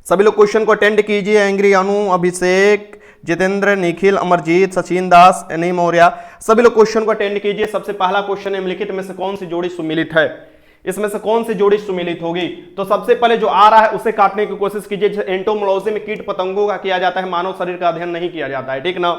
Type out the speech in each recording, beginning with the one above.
सभी लोग क्वेश्चन को अटेंड कीजिए। एंग्री अनु, अभिषेक, जितेंद्र, निखिल, अमरजीत, सचिन दास, एनी मौर्य, सभी लोग क्वेश्चन को अटेंड कीजिए। सबसे पहला क्वेश्चन निम्नलिखित में से कौन सी जोड़ी सुमिलित है? इसमें से कौन सी जोड़ी सुमिलित होगी? तो सबसे पहले जो आ रहा है उसे काटने की कोशिश कीजिए। जैसे एंटोमोलॉजी में कीट पतंगों का किया जाता है, मानव शरीर का अध्ययन नहीं किया जाता है, ठीक ना।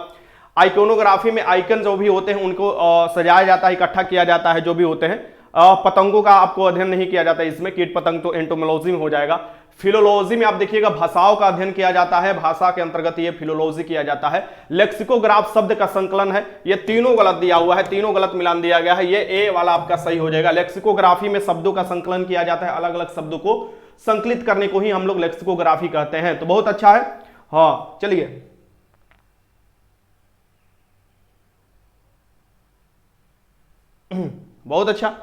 आइकोनोग्राफी में आइकन जो भी होते हैं उनको सजाया जाता है, इकट्ठा किया जाता है, जो भी होते हैं। पतंगों का आपको अध्ययन नहीं किया जाता है इसमें, कीट पतंग तो एंटोमोलॉजी में हो जाएगा। फिलोलॉजी में आप देखिएगा भाषाओं का अध्ययन किया जाता है, भाषा के अंतर्गत ये फिलोलॉजी किया जाता है। लेक्सिकोग्राफ शब्द का संकलन है, ये तीनों गलत दिया हुआ है, तीनों गलत मिलान दिया गया है, ये ए वाला आपका सही हो जाएगा। लेक्सिकोग्राफी में शब्दों का संकलन किया जाता है, अलग अलग शब्दों को संकलित करने को ही हम लोग लेक्सिकोग्राफी कहते हैं। तो बहुत अच्छा है। हाँ चलिए, बहुत अच्छा।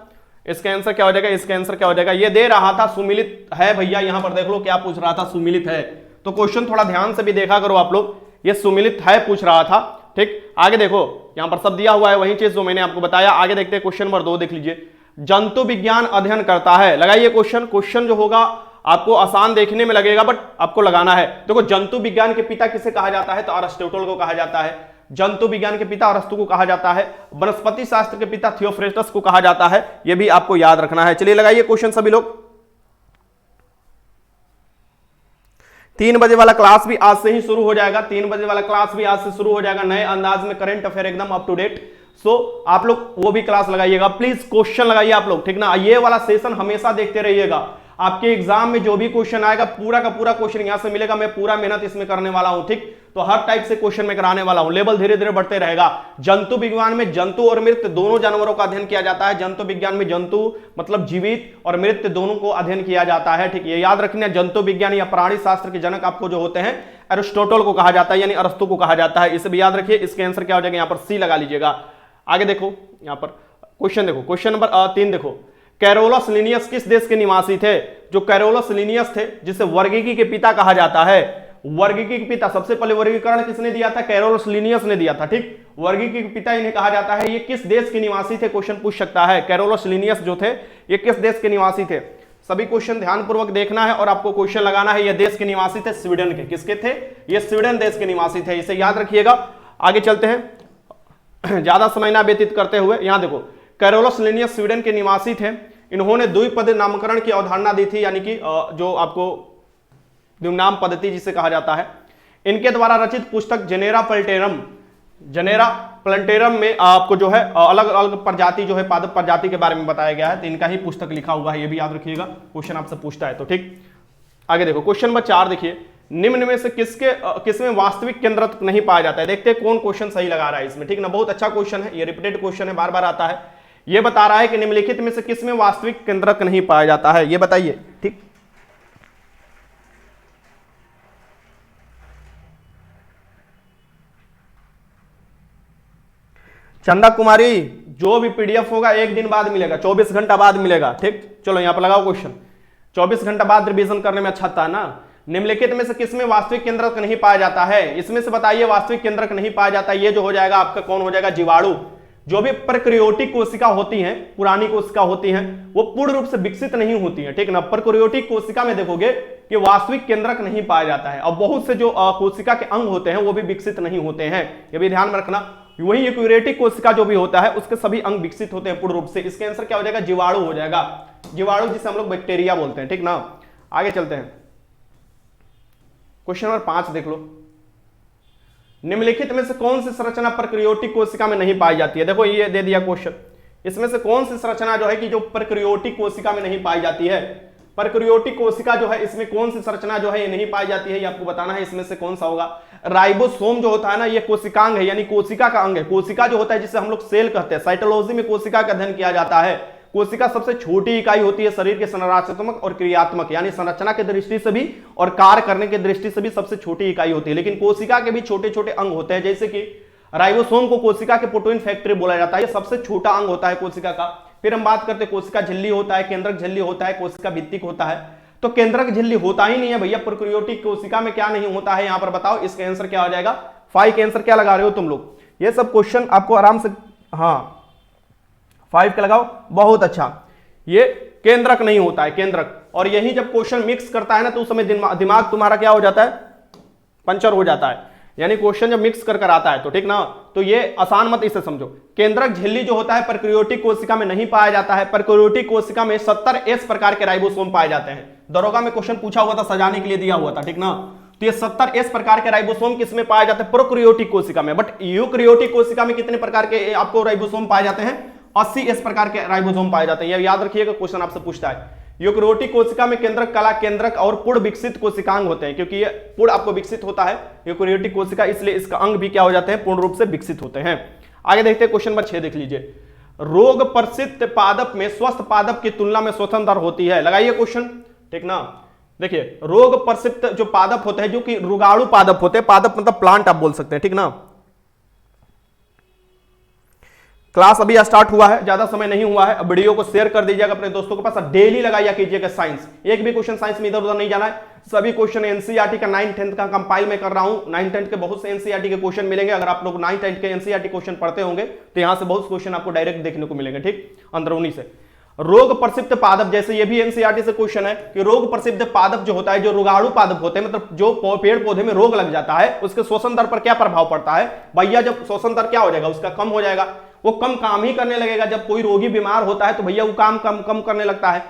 इसका आंसर क्या हो जाएगा? इसका आंसर क्या हो जाएगा? ये दे रहा था सुमिलित है भैया, यहां पर देख लो क्या पूछ रहा था, सुमिलित है। तो क्वेश्चन थोड़ा ध्यान से भी देखा करो आप लोग, ये सुमिलित है पूछ रहा था, ठीक। आगे देखो, यहां पर सब दिया हुआ है, वही चीज जो मैंने आपको बताया। आगे देखते हैं क्वेश्चन नंबर 2 देख लीजिए। जंतु विज्ञान अध्ययन करता है, लगाइए क्वेश्चन। क्वेश्चन जो होगा आपको आसान देखने में लगेगा बट आपको लगाना है। देखो, जंतु विज्ञान के पिता किसे कहा जाता है? तो अरिस्टोटल को कहा जाता है। जंतु विज्ञान के पिता अरस्तु को कहा जाता है। वनस्पति शास्त्र के पिता थियोफ्रेस्टस को कहा जाता है, यह भी आपको याद रखना है। चलिए लगाइए क्वेश्चन सभी लोग। 3 बजे वाला क्लास भी आज से ही शुरू हो जाएगा, 3 बजे वाला क्लास भी आज से शुरू हो जाएगा, नए अंदाज में, करंट अफेयर एकदम अप टू डेट। सो आप लोग वो भी क्लास लगाइएगा, प्लीज क्वेश्चन लगाइए आप लोग, ठीक ना। ये वाला सेशन हमेशा देखते रहिएगा। आपके एग्जाम में जो भी क्वेश्चन आएगा पूरा का पूरा क्वेश्चन यहां से मिलेगा। मैं पूरा मेहनत इसमें करने वाला हूं, ठीक। तो हर टाइप से क्वेश्चन में कराने वाला हूं, लेवल धीरे धीरे बढ़ते रहेगा। जंतु विज्ञान में जंतु और मृत दोनों जानवरों का अध्ययन किया जाता है। जंतु विज्ञान में जंतु मतलब जीवित और मृत दोनों को अध्ययन किया जाता है, ठीक। ये याद रखना, जंतु विज्ञान या प्राणी शास्त्र के जनक आपको जो होते हैं अरिस्टोटल को कहा जाता है, यानी अरस्तु को कहा जाता है। इसे भी याद रखिए। इसके आंसर क्या हो जाएगा? यहां पर सी लगा लीजिएगा। आगे देखो, यहां पर क्वेश्चन देखो, क्वेश्चन नंबर 3 देखो। कैरोलस लिनियस किस देश के निवासी थे? जो कैरोलस लिनियस थे, जिसे वर्गीकी के पिता कहा जाता है, वर्गीकी के पिता, सबसे पहले वर्गीकरण किसने दिया था? कैरोलस लिनियस ने दिया था, ठीक। वर्गीकी के पिता इन्हें कहा जाता है। ये किस देश के निवासी थे? क्वेश्चन पूछ सकता है। कैरोलस लिनियस जो थे ये किस देश के निवासी थे? सभी क्वेश्चन ध्यानपूर्वक देखना है और आपको क्वेश्चन लगाना है। ये देश के निवासी थे स्वीडन के। किसके थे? ये स्वीडन देश के निवासी थे, इसे याद रखिएगा। आगे चलते हैं, ज्यादा समय ना व्यतीत करते हुए। यहां देखो, कैरोलस लिनियस स्वीडन के निवासी थे। इन्होंने द्विपद नामकरण की अवधारणा दी थी, यानी कि जो आपको द्विनाम पद्धति जिसे कहा जाता है। इनके द्वारा रचित पुस्तक जेनेरा प्लांटेरम में आपको जो है अलग अलग प्रजाति जो है पादप प्रजाति के बारे में बताया गया है। तो इनका ही पुस्तक लिखा हुआ है, ये भी याद रखिएगा, क्वेश्चन आपसे पूछता है तो, ठीक। आगे देखो, क्वेश्चन नंबर 4 देखिए। निम्न में से किसमें वास्तविक केंद्रक नहीं पाया जाता है? देखते हैं कौन क्वेश्चन सही लगा रहा है इसमें, ठीक ना। बहुत अच्छा क्वेश्चन है, ये रिपीटेड क्वेश्चन है, बार बार आता है। ये बता रहा है कि निम्नलिखित में से किसमें वास्तविक केंद्रक नहीं पाया जाता है, ये बताइए, ठीक। चंदा कुमारी, जो भी पीडीएफ होगा 1 दिन बाद मिलेगा, 24 घंटा बाद मिलेगा, ठीक। चलो यहां पर लगाओ क्वेश्चन। 24 घंटा बाद रिवीजन करने में अच्छा था ना। निम्नलिखित में से किसमें वास्तविक केंद्रक नहीं पाया जाता है? इसमें से बताइए वास्तविक केंद्रक नहीं पाया जाता। ये जो हो जाएगा आपका कौन हो जाएगा? जीवाणु। जो भी प्रक्रियोटिक कोशिका होती हैं, पुरानी कोशिका होती हैं, वो पूर्ण रूप से विकसित नहीं होती हैं, ठीक ना। प्रक्रियोटिक कोशिका में देखोगे कि वास्तविक केंद्रक नहीं पाया जाता है। और बहुत से जो कोशिका के अंग होते हैं वो भी विकसित नहीं होते हैं, ये भी ध्यान में रखना। वही यूकेरियोटिक कोशिका जो भी होता है उसके सभी अंग विकसित होते हैं पूर्ण रूप से। इसके आंसर क्या हो जाएगा? जीवाणु हो जाएगा। जीवाणु जिसे हम लोग बैक्टीरिया बोलते हैं, ठीक ना। आगे चलते हैं, क्वेश्चन नंबर 5 देख लो। निम्नलिखित में से कौन सी संरचना प्रक्रियोटिक कोशिका में नहीं पाई जाती है? देखो ये दे दिया क्वेश्चन, इसमें से कौन सी संरचना जो है कि जो प्रक्रियोटिक कोशिका में नहीं पाई जाती है? प्रक्रियोटिक कोशिका जो है इसमें कौन सी संरचना जो है ये नहीं पाई जाती है, ये आपको बताना है। इसमें से कौन सा होगा? राइबोसोम जो होता है ना, ये कोशिकांग है, यानी कोशिका का अंग है। कोशिका जो होता है जिसे हम लोग सेल कहते हैं, साइटोलॉजी में कोशिका का अध्ययन किया जाता है। कोशिका सबसे छोटी इकाई होती है शरीर के संरचनात्मक और क्रियात्मक, यानी संरचना की दृष्टि से भी और कार्य करने की दृष्टि से भी सबसे छोटी इकाई होती है। लेकिन कोशिका के भी छोटे छोटे अंग होते हैं, जैसे कि राइबोसोम को कोशिका के प्रोटीन फैक्ट्री बोला जाता है, ये सबसे छोटा अंग होता है कोशिका का। फिर हम बात करते हैं कोशिका झिल्ली होता है, केंद्रक झिल्ली होता है, कोशिका भित्तिक होता है। तो केंद्रक झिल्ली होता ही नहीं है भैया प्रोकैरियोटिक कोशिका में, क्या नहीं होता है यहां पर बताओ। इसका आंसर क्या हो जाएगा? 5 का आंसर क्या लगा रहे हो तुम लोग? ये सब क्वेश्चन आपको आराम से, हाँ 5 का लगाओ, बहुत अच्छा। ये केंद्रक नहीं होता है, केंद्रक। और यही जब क्वेश्चन मिक्स करता है ना, तो उस समय दिमाग तुम्हारा क्या हो जाता है, पंचर हो जाता है। यानी क्वेश्चन जब मिक्स कर आता है तो ठीक ना, तो ये आसान मत इसे समझो। केंद्रक झिल्ली जो होता है प्रोकैरियोटिक कोशिका में नहीं पाया जाता है। प्रोकैरियोटिक कोशिका में 70S प्रकार के राइबोसोम पाए जाते हैं। दरोगा में क्वेश्चन पूछा हुआ था, सजाने के लिए दिया हुआ था, ठीक ना। तो ये 70S प्रकार के राइबोसोम किसमें पाए जाते हैं, प्रोकैरियोटिक कोशिका में। बट यूकैरियोटिक कोशिका में कितने प्रकार के आपको राइबोसोम पाए जाते हैं, 80S प्रकार के राइबोसोम पाए जाते हैं। ये याद रखिएगा, क्वेश्चन आपसे पूछता है। यूकैरियोटिक कोशिका में केंद्रक, कला केंद्रक और पूर्ण विकसित कोशिकांग होते हैं, क्योंकि ये पूर्ण आपको विकसित होता है यूकैरियोटिक कोशिका, इसलिए इसका अंग भी क्या हो जाते हैं, पूर्ण रूप से विकसित होते हैं। आगे देखते हैं क्वेश्चन नंबर 6 देख लीजिए। रोग प्रसिद्ध पादप में स्वस्थ पादप की तुलना में श्वसन दर होती है। लगाइए क्वेश्चन, ठीक ना। देखिए रोग प्रसिद्ध जो पादप होते हैं, जो कि रोगाणु पादप होते हैं, पादप मतलब प्लांट आप बोल सकते हैं, ठीक ना। क्लास अभी स्टार्ट हुआ है, ज्यादा समय नहीं हुआ है। वीडियो को शेयर कर दीजिएगा अपने दोस्तों के पास, डेली लगाया कीजिएगा साइंस। एक भी क्वेश्चन साइंस में इधर उधर नहीं जाना है। सभी क्वेश्चन एनसीईआरटी का 9th 10th का कंपाइल में कर रहा हूं। 9th 10th के बहुत से एनसीईआरटी के क्वेश्चन मिलेंगे। अगर आप लोग 9th 10th के एनसीईआरटी क्वेश्चन पढ़ते होंगे तो यहां से बहुत क्वेश्चन आपको डायरेक्ट देखने को मिलेंगे, ठीक, अंदरूनी से। रोग प्रसिद्ध पादप, जैसे ये भी एनसीईआरटी से क्वेश्चन है कि रोग प्रसिद्ध पादप जो होता है, जो रोगाणु पादप होते हैं, मतलब जो पेड़ पौधे में रोग लग जाता है, उसके श्वसन दर पर क्या प्रभाव पड़ता है भैया। जब श्वसन दर क्या हो जाएगा, उसका कम हो जाएगा, वो कम काम ही करने लगेगा। जब कोई रोगी बीमार होता है तो भैया वो काम कम करने लगता है।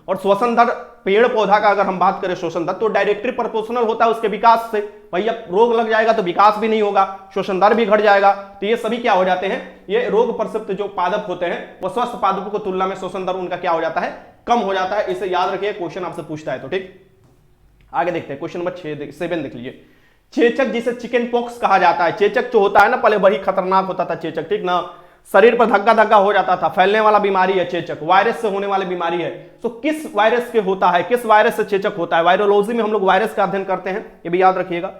और श्वसन दर पेड़ पौधा का अगर हम बात करें श्वसन दर, तो डायरेक्टली प्रोपोर्शनल होता है उसके विकास से। भैया रोग लग जाएगा तो विकास भी नहीं होगा, श्वसन दर भी घट जाएगा। तो ये सभी क्या हो जाते हैं, ये रोग प्रसिद्ध जो पादप होते हैं, वो स्वस्थ पादपों को तुलना में श्वसन दर उनका क्या हो जाता है, कम हो जाता है। इसे याद रखिए, क्वेश्चन आपसे पूछता है तो, ठीक। आगे देखते हैं क्वेश्चन नंबर 7 देख लीजिए। चेचक, जिसे चिकन पॉक्स कहा जाता है। चेचक जो होता है ना, पहले बड़ी खतरनाक होता था चेचक, ठीक ना। शरीर पर धक्का धक्का हो जाता था, फैलने वाला बीमारी है चेचक, वायरस से होने वाली बीमारी है। तो किस वायरस के होता है, किस वायरस से चेचक होता है। वायरोलॉजी में हम लोग वायरस का अध्ययन करते हैं, ये भी याद रखिएगा।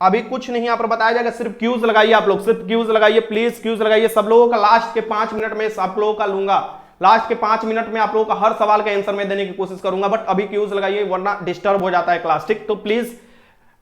अभी कुछ नहीं यहाँ पर बताया जाएगा, सिर्फ क्यूज लगाइए आप लोग, सिर्फ क्यूज लगाइए प्लीज, क्यूज लगाइए सब लोगों का। लास्ट के 5 मिनट में आप लोगों का लूंगा, लास्ट के 5 मिनट में आप लोगों का हर सवाल का आंसर में देने की कोशिश करूंगा। बट अभी क्यूज लगाइए वरना डिस्टर्ब हो जाता है क्लास, ठीक। तो प्लीज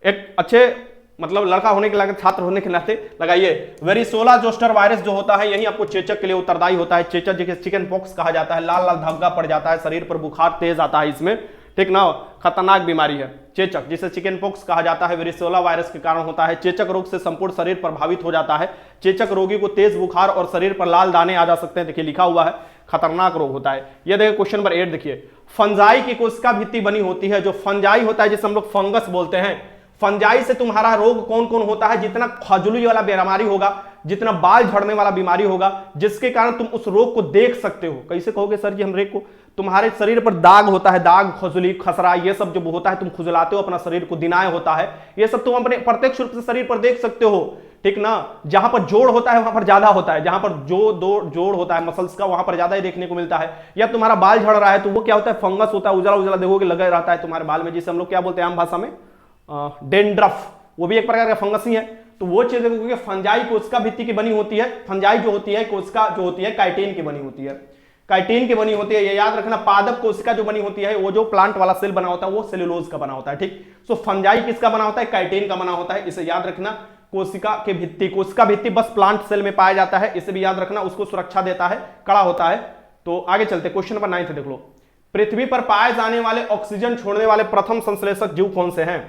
एक अच्छे मतलब लड़का होने के नाते, छात्र होने के नाते लगाइए। वेरिसोला जोस्टर वायरस जो होता है, यही आपको चेचक के लिए उत्तरदायी होता है। चेचक जिसे चिकन पॉक्स कहा जाता है, लाल लाल धब्बा पड़ जाता है, शरीर पर बुखार तेज आता है इसमें, ठीक ना। खतरनाक बीमारी है चेचक, जिसे चिकन पॉक्स कहा जाता है, वेरिसोला वायरस के कारण होता है। चेचक रोग से संपूर्ण शरीर प्रभावित हो जाता है। चेचक रोगी को तेज बुखार और शरीर पर लाल दाने आ जा सकते हैं, देखिए लिखा हुआ है, खतरनाक रोग होता है। यह देखिए क्वेश्चन नंबर 8 देखिए। फंजाई की कोशिका भित्ति बनी होती है, जो फंजाई होता है जिसे हम लोग फंगस बोलते हैं। फंजाई से तुम्हारा रोग कौन कौन होता है, जितना खजुली वाला बीमारी होगा, जितना बाल झड़ने वाला बीमारी होगा, जिसके कारण तुम उस रोग को देख सकते हो। कैसे कहोगे सर जी हम रेग को, तुम्हारे शरीर पर दाग होता है, दाग, खजुली, खसरा, ये सब जो होता है, तुम खुजलाते हो अपना शरीर को, दिनाय होता है, ये सब तुम अपने प्रत्यक्ष रूप से शरीर पर देख सकते हो, ठीक ना। जहां पर जोड़ होता है वहां पर ज्यादा होता है, जहां पर जोड़ होता है मसल्स का, वहां पर ज्यादा ही देखने को मिलता है। या तुम्हारा बाल झड़ रहा है तो वो क्या होता है, फंगस होता है, उजला उजला देखोगे लगा रहता है तुम्हारे बाल में, जिसे हम लोग क्या बोलते हैं आम भाषा में डेंड्रफ, वो भी एक प्रकार का फंगस ही है। तो वो चीज देखोगे फंजाई कोशिका भित्ति की बनी होती है। फंजाई जो होती है कोशिका जो होती है काइटिन की बनी होती है, काइटिन की बनी होती है, ये याद रखना। पादप कोशिका जो बनी होती है, वो जो प्लांट वाला सेल बना होता है, वो सेलुलोज का बना होता है, ठीक। सो फंजाई किसका बना होता है, काइटिन का बना होता है, इसे याद रखना। कोशिका के भित्ति, कोशिका भित्ति बस प्लांट सेल में पाया जाता है, इसे भी याद रखना, उसको सुरक्षा देता है, कड़ा होता है। तो आगे चलते क्वेश्चन नंबर 9 देख लो। पृथ्वी पर पाए जाने वाले ऑक्सीजन छोड़ने वाले प्रथम संश्लेषक जीव कौन से हैं।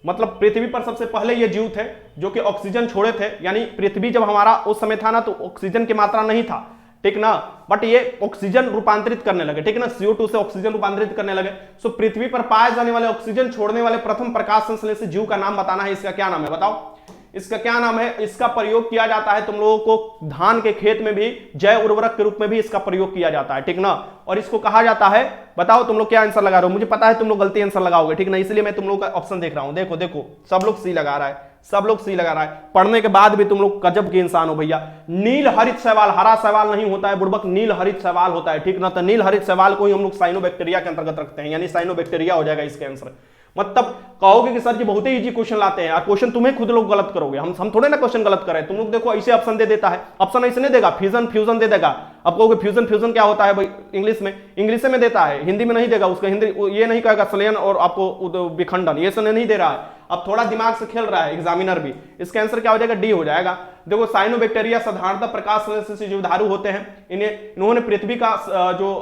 मतलब पृथ्वी पर सबसे पहले ये जीव थे जो कि ऑक्सीजन छोड़े थे। यानी पृथ्वी जब हमारा उस समय था ना, तो ऑक्सीजन की मात्रा नहीं था, ठीक ना, बट ये ऑक्सीजन रूपांतरित करने लगे, ठीक ना, CO2 से ऑक्सीजन रूपांतरित करने लगे। सो पृथ्वी पर पाए जाने वाले ऑक्सीजन छोड़ने वाले प्रथम प्रकाश संश्लेषी जीव का नाम बताना है। इसका क्या नाम है बताओ, इसका क्या नाम है। इसका प्रयोग किया जाता है तुम लोगों को धान के खेत में भी जैव उर्वरक के रूप में भी इसका प्रयोग किया जाता है, ठीक ना। और इसको कहा जाता है, बताओ तुम लोग क्या आंसर लगा रहे हो, मुझे पता है तुम लोग गलती आंसर लगाओगे, ठीक ना, इसलिए मैं तुम लोग का ऑप्शन देख रहा हूं। देखो देखो सब लोग सी लगा रहा है, सब लोग सी लगा रहा है। पढ़ने के बाद भी तुम लोग गजब के इंसान हो भैया। नील हरित शैवाल, हरा शैवाल नहीं होता है बुड़बक, नील हरित शैवाल होता है, ठीक ना। तो नील हरित शैवाल को ही हम लोग साइनोबैक्टीरिया के अंतर्गत रखते हैं, यानी साइनोबैक्टीरिया हो जाएगा इसके आंसर। मतलब कहोगे कि सर जी बहुत ही इजी क्वेश्चन लाते हैं यार, क्वेश्चन तुम्हें खुद लोग गलत करोगे, हम थोड़े ना क्वेश्चन गलत करें। तुम लोग देखो ऐसे ऑप्शन दे देता है, ऑप्शन ऐसे नहीं देगा, फ्यूजन फ्यूजन दे देगा। अब कहोगे फ्यूजन फ्यूजन क्या होता है भाई, इंग्लिश में देता है, हिंदी में नहीं देगा, उसका हिंदी ये नहीं कहेगा संलयन और आपको विखंडन, ये सब नहीं दे रहा है। अब थोड़ा दिमाग से खेल रहा है एग्जामिनर भी। इसका आंसर क्या हो जाएगा, डी हो जाएगा। देखो साइनोबैक्टीरिया साधारणतः प्रकाश संश्लेषण से जीवधारू होते हैं, इन्होंने पृथ्वी का जो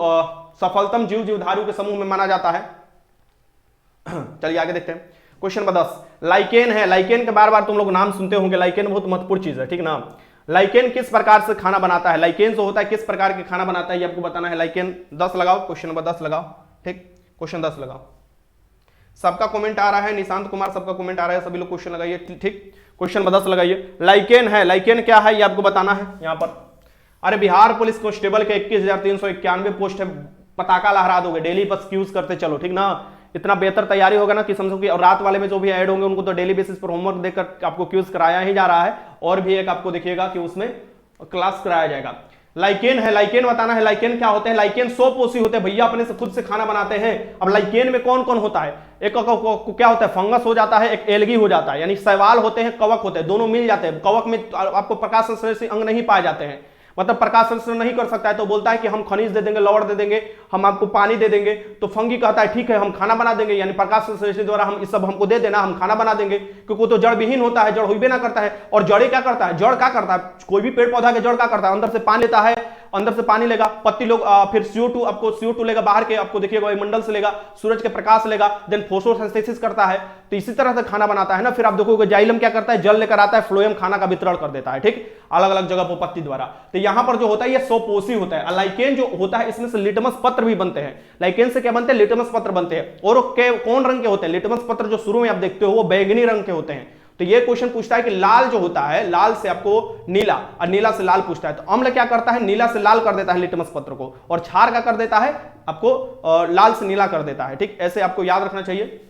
सफलतम जीवधारू के समूह में माना जाता है। चलिए आगे देखते हैं, क्वेश्चन नंबर 10। लाइकेन है, लाइकेन के बार बार तुम लोग नाम सुनते होंगे, लाइकेन बहुत महत्वपूर्ण चीज है, ठीक ना। लाइकेन किस प्रकार से खाना बनाता है, लाइकेन जो होता है किस प्रकार के खाना बनाता है ये आपको बताना है। लाइकेन 10 लगाओ, क्वेश्चन नंबर 10 लगाओ, ठीक, क्वेश्चन 10 लगाओ। सबका कमेंट आ रहा है, निशांत कुमार सबका कमेंट आ रहा है, सभी लोग क्वेश्चन लगाइए, ठीक, क्वेश्चन नंबर 10 लगाइए। लाइकेन है, लाइकेन क्या है ये आपको बताना है यहां पर। अरे बिहार पुलिस कांस्टेबल के 21,391 पोस्ट है, पताका लहरा दोगे, डेली बस क्यूज करते चलो, ठीक ना। इतना बेहतर तैयारी होगा ना कि समझो कि और रात वाले में जो भी ऐड होंगे उनको तो डेली बेसिस पर होमवर्क देकर आपको क्यूज कराया ही जा रहा है, और भी एक आपको देखिएगा कि उसमें क्लास कराया जाएगा। लाइकेन है, लाइकेन बताना है, लाइकेन क्या होते हैं। लाइकेन 100 पोषी होते हैं भैया, अपने से खुद से खाना बनाते हैं। अब लाइकेन में कौन कौन होता है, एक क्या होता है, फंगस हो जाता है, एक एल्गी हो जाता है, यानी शैवाल होते हैं, कवक होते हैं, दोनों मिल जाते हैं। कवक में आपको प्रकाश संश्लेषी अंग नहीं पाए जाते हैं, मतलब प्रकाश संश्लेषण नहीं कर सकता है, तो बोलता है कि हम खनिज दे देंगे, लवण दे देंगे, हम आपको पानी दे देंगे। तो फंगी कहता है ठीक है हम खाना बना देंगे, यानी प्रकाश संश्लेषण द्वारा हम इस सब हमको दे देना, हम खाना बना देंगे, क्योंकि वो तो जड़ विहीन होता है, जड़ हुई ना करता है। और जड़े क्या करता है, जड़ क्या करता है, कोई भी पेड़ पौधा के जड़ क्या करता है, अंदर से पानी लेता है, अंदर से पानी लेगा, पत्ती लोग फिर CO2 आपको CO2 लेगा बाहर के, आपको देखिएगा वायुमंडल से लेगा, सूरज के प्रकाश लेगा, देन फोटोसिंथेसिस करता है, तो इसी तरह से खाना बनाता है ना। फिर आप देखोगे जाइलम क्या करता है, जल लेकर आता है, फ्लोएम खाना का वितरण कर देता है, ठीक, अलग अलग जगह पर पत्ती द्वारा। तो यहां पर जो होता है ये 100 पोषी होता है। लाइकेन जो होता है इसमें से लिटमस पत्र भी बनते हैं, लाइकेन से क्या बनते हैं, लिटमस पत्र बनते हैं। और कौन रंग के होते हैं, लिटमस पत्र जो शुरू में आप देखते हो वो बैंगनी रंग के होते हैं। तो ये क्वेश्चन पूछता है कि लाल जो होता है, लाल से आपको नीला और नीला से लाल पूछता है, तो अम्ल क्या करता है, नीला से लाल कर देता है लिटमस पत्र को, और क्षार क्या कर देता है, आपको लाल से नीला कर देता है, ठीक, ऐसे आपको याद रखना चाहिए।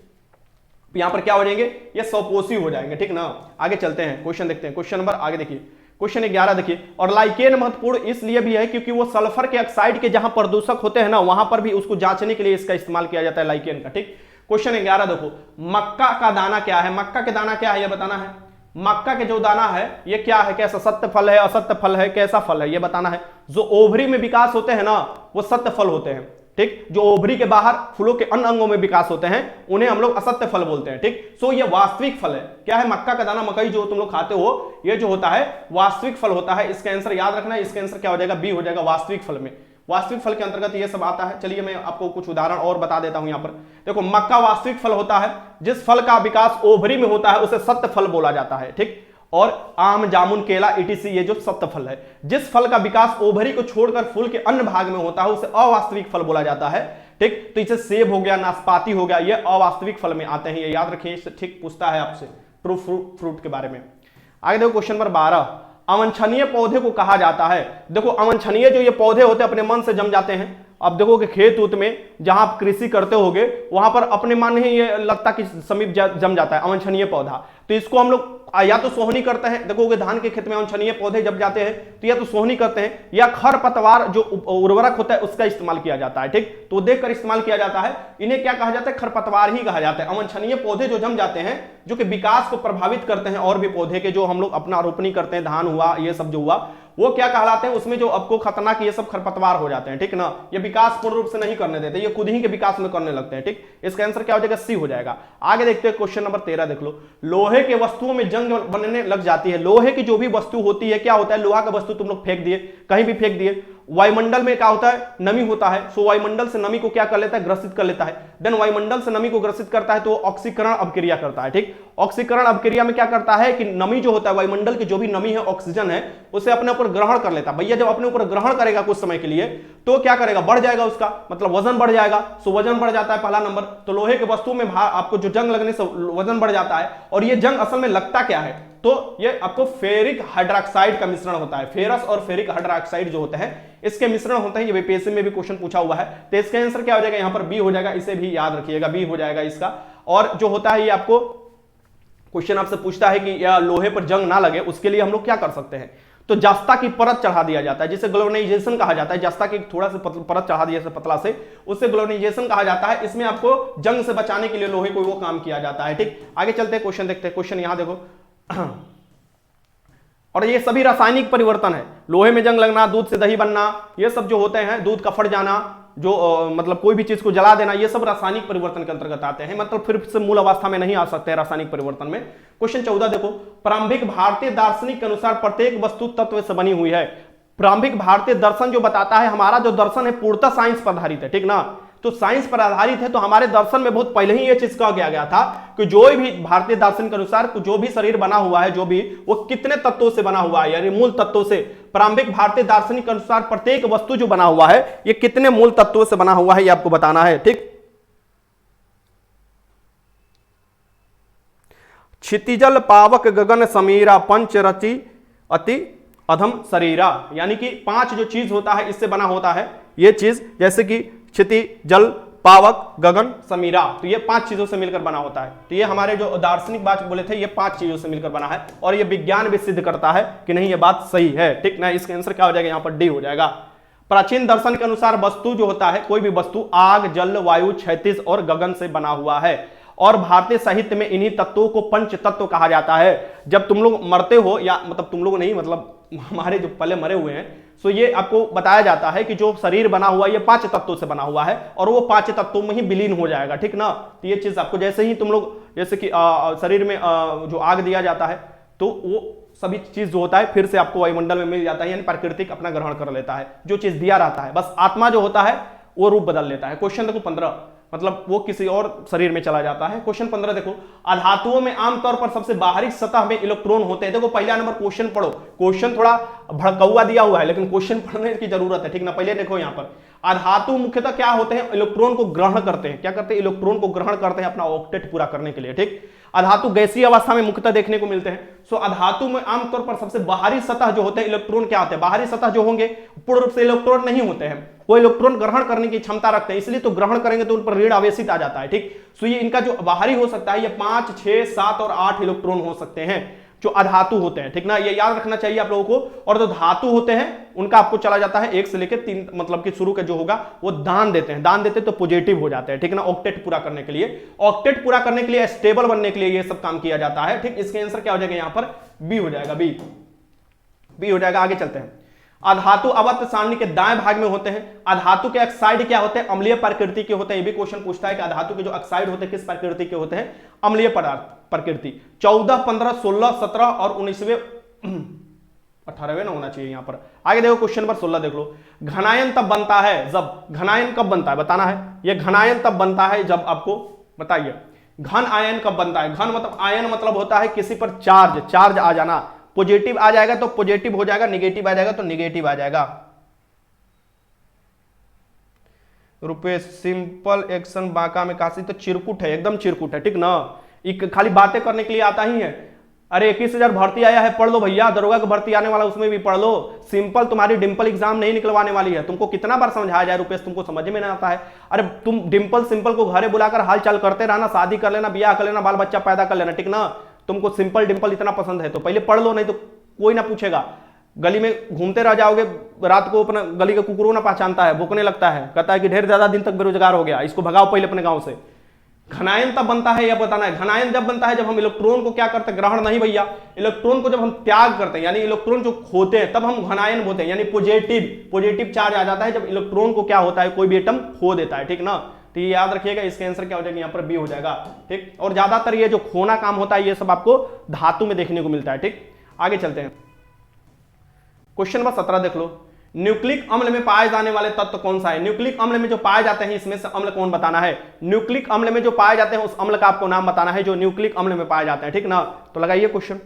यहां पर क्या हो जाएंगे, ये 100 पोषी हो जाएंगे, ठीक ना। आगे चलते हैं, क्वेश्चन देखते हैं, क्वेश्चन नंबर आगे देखिए, क्वेश्चन 11 देखिए। और लाइकेन महत्वपूर्ण इसलिए भी है क्योंकि वो सल्फर के ऑक्साइड के जहां प्रदूषक होते हैं ना, वहां पर भी उसको जांचने के लिए इसका इस्तेमाल किया जाता है लाइकेन का, ठीक। क्वेश्चन 11 देखो, मक्का का दाना क्या है, मक्का के दाना क्या है ये बताना है। मक्का के जो दाना है ये क्या है, कैसा सत्य फल है, असत्य फल है, कैसा फल है ये बताना है। जो ओवरी में विकास होते हैं ना वो सत्य फल होते हैं, ठीक। जो ओवरी के बाहर फूलों के अन्य अंगों में विकास होते हैं उन्हें हम लोग असत्य फल बोलते हैं, ठीक। सो ये वास्तविक फल है, क्या है, मक्का का दाना, मकई जो तुम लोग खाते हो ये जो होता है वास्तविक फल होता है। इसका आंसर याद रखना है, इसका आंसर क्या हो जाएगा, बी हो जाएगा, वास्तविक फल में। वास्तविक फल के अंतर्गत ये सब आता है। चलिए मैं आपको कुछ उदाहरण और बता देता हूं। यहां पर देखो, मक्का वास्तविक फल होता है, जिस फल का विकास ओवरी में होता है उसे सत्य फल बोला जाता है, ठीक। और आम, जामुन, केला etc ये जो सत्य फल है। जिस फल का विकास ओवरी को छोड़कर फूल के अन्य भाग में होता है उसे अवास्तविक फल बोला जाता है, ठीक। तो इसे सेब हो गया, नाशपाती हो गया, ये अवास्तविक फल में आते हैं, ये याद रखिए, ठीक, पूछता है आपसे ट्रू फ्रूट के बारे में। आगे देखो क्वेश्चन नंबर 12, अवांछनीय पौधे को कहा जाता है। देखो अवांछनीय जो ये पौधे होते हैं अपने मन से जम जाते हैं। अब देखो कि खेत उत में जहां आप कृषि करते होगे वहां पर अपने मन ही ये लगता कि समीप जम जाता है अवांछनीय पौधा, तो इसको हम लोग या तो सोहनी करते हैं। देखोगे धान के खेत में अवांछनीय पौधे जब जाते हैं तो या तो सोहनी करते हैं या खरपतवार जो उर्वरक होता है उसका इस्तेमाल किया जाता है, ठीक। तो देखकर इस्तेमाल किया जाता है। इन्हें क्या कहा जाता है, खरपतवार ही कहा जाता है। अवांछनीय पौधे जो जम जाते हैं जो कि विकास को प्रभावित करते हैं, और भी पौधे के जो हम लोग अपना रोपनी करते हैं, धान हुआ, ये सब जो हुआ, वो क्या कहलाते हैं, उसमें जो आपको खतरनाक ये सब खरपतवार हो जाते हैं, ठीक ना। ये विकास पूर्ण रूप से नहीं करने देते, ये खुद ही के विकास में करने लगते हैं, ठीक। इसका आंसर क्या हो जाएगा, सी हो जाएगा। आगे देखते हैं क्वेश्चन नंबर 13 देख लो। लोहे के वस्तुओं में जंग बनने लग जाती है। लोहे की जो भी वस्तु होती है, क्या होता है, लोहा का वस्तु तुम लोग फेंक दिए, कहीं भी फेंक दिए, वायुमंडल में क्या होता है, नमी होता है। सो वायुमंडल से नमी को क्या कर लेता है, ग्रसित कर लेता है। देन वायुमंडल से नमी को ग्रसित करता है तो ऑक्सीकरण अभिक्रिया करता है, ठीक। ऑक्सीकरण अभिक्रिया में क्या करता है कि नमी जो होता है, वायुमंडल की जो भी नमी है, ऑक्सीजन है, उसे अपने ऊपर ग्रहण कर लेता है। भैया जब अपने ऊपर ग्रहण करेगा कुछ समय के लिए तो क्या करेगा, बढ़ जाएगा उसका, मतलब वजन बढ़ जाएगा। सो वजन बढ़ जाता है पहला नंबर। तो लोहे के वस्तु में आपको जो जंग लगने से वजन बढ़ जाता है। और ये जंग असल में लगता क्या है, तो ये आपको फेरिक हाइड्रोक्साइड का मिश्रण होता है। फेरस और फेरिक हाइड्रोक्साइड जो होते हैं इसके मिश्रण होते हैं। ये बीपीएससी में भी क्वेश्चन पूछा हुआ है। तो इसका आंसर क्या हो जाएगा, यहां पर बी हो जाएगा, इसे भी याद रखिएगा, बी हो जाएगा इसका। और जो होता है ये आपको क्वेश्चन आपसे पूछता है कि या लोहे पर जंग ना लगे, उसके लिए हम लोग क्या कर सकते हैं। तो जस्ता की परत चढ़ा दिया जाता है, जिसे ग्लोबलाइजेशन कहा जाता है। जस्ता की थोड़ा सा परत चढ़ा दिया जैसे पतला से, उससे ग्लोबलाइजेशन कहा जाता है। इसमें आपको जंग से बचाने के लिए लोहे को वो काम किया जाता है। ठीक, आगे चलते हैं, क्वेश्चन देखते हैं। क्वेश्चन यहां देखो और ये सभी रासायनिक परिवर्तन है। लोहे में जंग लगना, दूध से दही बनना, ये सब जो होते हैं, दूध का फट जाना, जो मतलब कोई भी चीज को जला देना, ये सब रासायनिक परिवर्तन के अंतर्गत आते हैं। मतलब फिर से मूल अवस्था में नहीं आ सकते रासायनिक परिवर्तन में। क्वेश्चन 14 देखो, प्रारंभिक भारतीय दार्शनिक के अनुसार प्रत्येक वस्तु तत्व से बनी हुई है। प्रारंभिक भारतीय दर्शन जो बताता है, हमारा जो दर्शन है पूर्णतः साइंस पर आधारित है, ठीक ना। तो साइंस पर आधारित है, तो हमारे दर्शन में बहुत पहले ही यह चीज कहा गया था कि जो भी भारतीय दर्शन के अनुसार जो भी शरीर बना हुआ है, जो भी, वो कितने तत्वों से बना हुआ है, यानी मूल तत्वों से। प्रारंभिक भारतीय दार्शनिक के अनुसार प्रत्येक वस्तु जो बना हुआ है, ये कितने मूल तत्वों से बना हुआ है, ये आपको बताना है। ठीक, क्षितिजल पावक गगन समीरा पंच रचि अति अधम शरीरा, यानी कि 5 जो चीज होता है इससे बना होता है ये चीज, जैसे कि क्षिति, जल, पावक, गगन, समीरा, तो ये 5 चीजों से मिलकर बना होता है। तो ये हमारे जो दार्शनिक बात बोले थे, ये 5 चीजों से मिलकर बना है, और ये विज्ञान भी सिद्ध करता है कि नहीं ये बात सही है। ठीक ना, इसका आंसर क्या हो जाएगा, यहां पर डी हो जाएगा। प्राचीन दर्शन के अनुसार वस्तु जो होता है, कोई भी वस्तु आग, जल, वायु, क्षैतिज और गगन से बना हुआ है। और भारतीय साहित्य में इन्हीं तत्वों को पंच तत्व कहा जाता है। जब तुम लोग मरते हो, या मतलब तुम लोग नहीं, मतलब हमारे जो पहले मरे हुए हैं, तो ये आपको बताया जाता है कि जो शरीर बना हुआ है ये 5 तत्वों से बना हुआ है, और वो 5 तत्वों में ही विलीन हो जाएगा। ठीक ना, तो ये चीज आपको, जैसे ही तुम लोग, जैसे कि शरीर में जो आग दिया जाता है, तो वो सभी चीज जो होता है फिर से आपको वायुमंडल में मिल जाता है, यानी प्राकृतिक अपना ग्रहण कर लेता है, जो चीज दिया रहता है। बस आत्मा जो होता है वो रूप बदल लेता है। क्वेश्चन देखो 15, मतलब वो किसी और शरीर में चला जाता है। क्वेश्चन 15 देखो, अधातुओं में आमतौर पर सबसे बाहरी सतह में इलेक्ट्रॉन होते हैं। देखो पहला नंबर क्वेश्चन पढ़ो, क्वेश्चन थोड़ा भड़कौआ दिया हुआ है, लेकिन क्वेश्चन पढ़ने की जरूरत है। ठीक ना, पहले देखो यहां पर अधातु मुख्यतः क्या होते हैं, इलेक्ट्रॉन को ग्रहण करते हैं। क्या करते हैं, इलेक्ट्रॉन को ग्रहण करते हैं अपना ऑक्टेट पूरा करने के लिए। ठीक, अधातु गैसीय अवस्था में मुख्यतः देखने को मिलते हैं। सो अधातु में आमतौर पर सबसे बाहरी सतह जो होते हैं, इलेक्ट्रॉन क्या होते हैं, बाहरी सतह जो होंगे पूर्ण रूप से इलेक्ट्रॉन नहीं होते हैं, वो इलेक्ट्रॉन ग्रहण करने की क्षमता रखते हैं, इसलिए तो ग्रहण करेंगे तो उन पर ऋण आवेशित आ जाता है। ठीक, सो ये इनका जो बाहरी हो सकता है, ये 5, 6, 7 और 8 इलेक्ट्रॉन हो सकते हैं जो अधातु होते हैं। ठीक ना, ये याद रखना चाहिए आप लोगों को। और जो धातु होते हैं उनका आपको चला जाता है 1 से लेकर 3, मतलब कि शुरू का जो होगा वो दान देते हैं, दान देते तो पॉजिटिव हो जाते हैं। ठीक ना, ऑक्टेट पूरा करने के लिए, ऑक्टेट पूरा करने के लिए, स्टेबल बनने के लिए ये सब काम किया जाता है। ठीक, इसके आंसर क्या हो जाएगा, यहां पर बी हो जाएगा, बी हो जाएगा। आगे चलते हैं, अधातु अवत्त सारणी के दाएं भाग में होते हैं। अधातु के ऑक्साइड क्या होते हैं, अम्लीय प्रकृति के होते हैं। ये भी क्वेश्चन पूछता है कि अधातु के जो ऑक्साइड होते हैं किस प्रकृति के होते हैं, अम्लीय पदार्थ प्रकृति। 14, 15, 16, 17 और 19वें 18वें ना होना चाहिए यहां पर। आगे देखो क्वेश्चन नंबर 16 देख लो, घनायन तब बनता है जब, घनायन कब बनता है बताना है। यह घनायन तब बनता है जब, आपको बताइए घन आयन कब बनता है। घन मतलब आयन मतलब होता है किसी पर चार्ज आ जाना, पॉजिटिव आ जाएगा तो पॉजिटिव हो जाएगा, निगेटिव आ जाएगा तो निगेटिव आ जाएगा। रुपेश, सिंपल एक्शन बांका में काशी तो चिरकुट है, एकदम चिरकुट है। ठीक ना, एक खाली बातें करने के लिए आता ही है। अरे 21,000 भर्ती आया है, पढ़ लो भैया, दरोगा की भर्ती आने वाला उसमें भी पढ़ लो। सिंपल तुम्हारी डिंपल एग्जाम नहीं निकलवाने वाली है। तुमको कितना बार समझाया जाए रुपेश, तुमको समझ में नहीं आता है। अरे तुम डिंपल सिंपल को घरे बुलाकर हाल चाल करते रहना, शादी कर लेना, ब्याह कर लेना, बाल बच्चा पैदा कर लेना। ठीक ना, तुमको सिंपल डिंपल इतना पसंद है तो पहले पढ़ लो, नहीं तो कोई ना पूछेगा। गली में घूमते रह जाओगे, रात को अपना गली का कुकुरों ना पहचानता है, भूखने लगता है, कहता है कि ढेर ज्यादा दिन तक बेरोजगार हो गया, इसको भगाओ पहले अपने गांव से। घनायन तब बनता है यह बताना है। घनायन जब बनता है जब हम इलेक्ट्रॉन को क्या करते हैं, ग्रहण नहीं भैया, इलेक्ट्रॉन को जब हम त्याग करते हैं, यानी इलेक्ट्रॉन जो खोते हैं तब हम घनायन बोलते हैं, यानी पॉजिटिव चार्ज आ जाता है जब इलेक्ट्रॉन को क्या होता है, कोई भी एटम खो देता है। ठीक ना, तो ये याद रखिएगा, इसका आंसर क्या हो जाएगा, यहाँ पर बी हो जाएगा। ठीक, और ज्यादातर ये जो खोना काम होता है ये सब आपको धातु में देखने को मिलता है। ठीक, आगे चलते हैं, क्वेश्चन नंबर 17 देख लो, न्यूक्लिक अम्ल में पाए जाने वाले तत्व कौन सा है। न्यूक्लिक अम्ल में जो पाए जाते हैं इसमें से अम्ल कौन बताना है। न्यूक्लिक अम्ल में जो पाए जाते हैं उस अम्ल का आपको नाम बताना है जो न्यूक्लिक अम्ल में पाए जाते हैं। ठीक ना, तो लगाइए क्वेश्चन।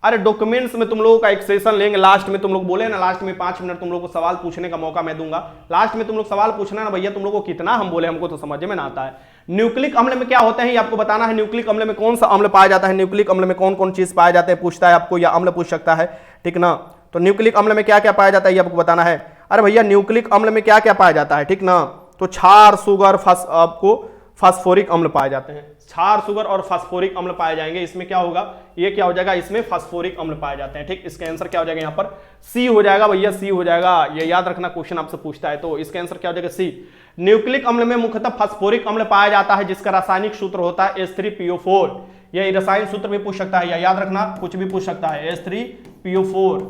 अरे डॉक्यूमेंट्स में तुम लोगों का एक सेशन लेंगे, लास्ट में तुम लोग बोले ना, लास्ट में 5 मिनट तुम लोग को सवाल पूछने का मौका मैं दूंगा। लास्ट में तुम लोग सवाल पूछना ना भैया, तुम लोग को कितना हम बोले, हमको तो समझ में ना आता है। न्यूक्लिक अम्ल में क्या होता है ये आपको बताना है। न्यूक्लिक अम्ल में कौन सा अम्ल पाया जाता है, न्यूक्लिक अम्ल में कौन कौन चीज पाया जाता है पूछता है आपको, या अम्ल पूछ सकता है। ठीक ना, तो न्यूक्लिक अम्ल में क्या क्या पाया जाता है ये आपको बताना है। अरे भैया न्यूक्लिक अम्ल में क्या क्या पाया जाता है। ठीक ना, तो क्षार, सुगर, आपको फास्फोरिक अम्ल पाए जाते हैं। क्षार, सुगर और फास्फोरिक अम्ल पाए जाएंगे। इसमें क्या होगा, ये क्या हो जाएगा, इसमें फास्फोरिक अम्ल पाए जाते हैं। ठीक, इसका आंसर क्या हो जाएगा, यहाँ पर सी हो जाएगा भैया, सी हो जाएगा। ये याद रखना, क्वेश्चन आपसे पूछता है तो इसका आंसर क्या हो जाएगा, सी। न्यूक्लिक अम्ल में मुख्यतः फास्फोरिक अम्ल पाया जाता है जिसका रासायनिक सूत्र होता है H3PO4। यह रसायनिक सूत्र भी पूछ सकता है, या याद रखना कुछ भी पूछ सकता है, H3PO4।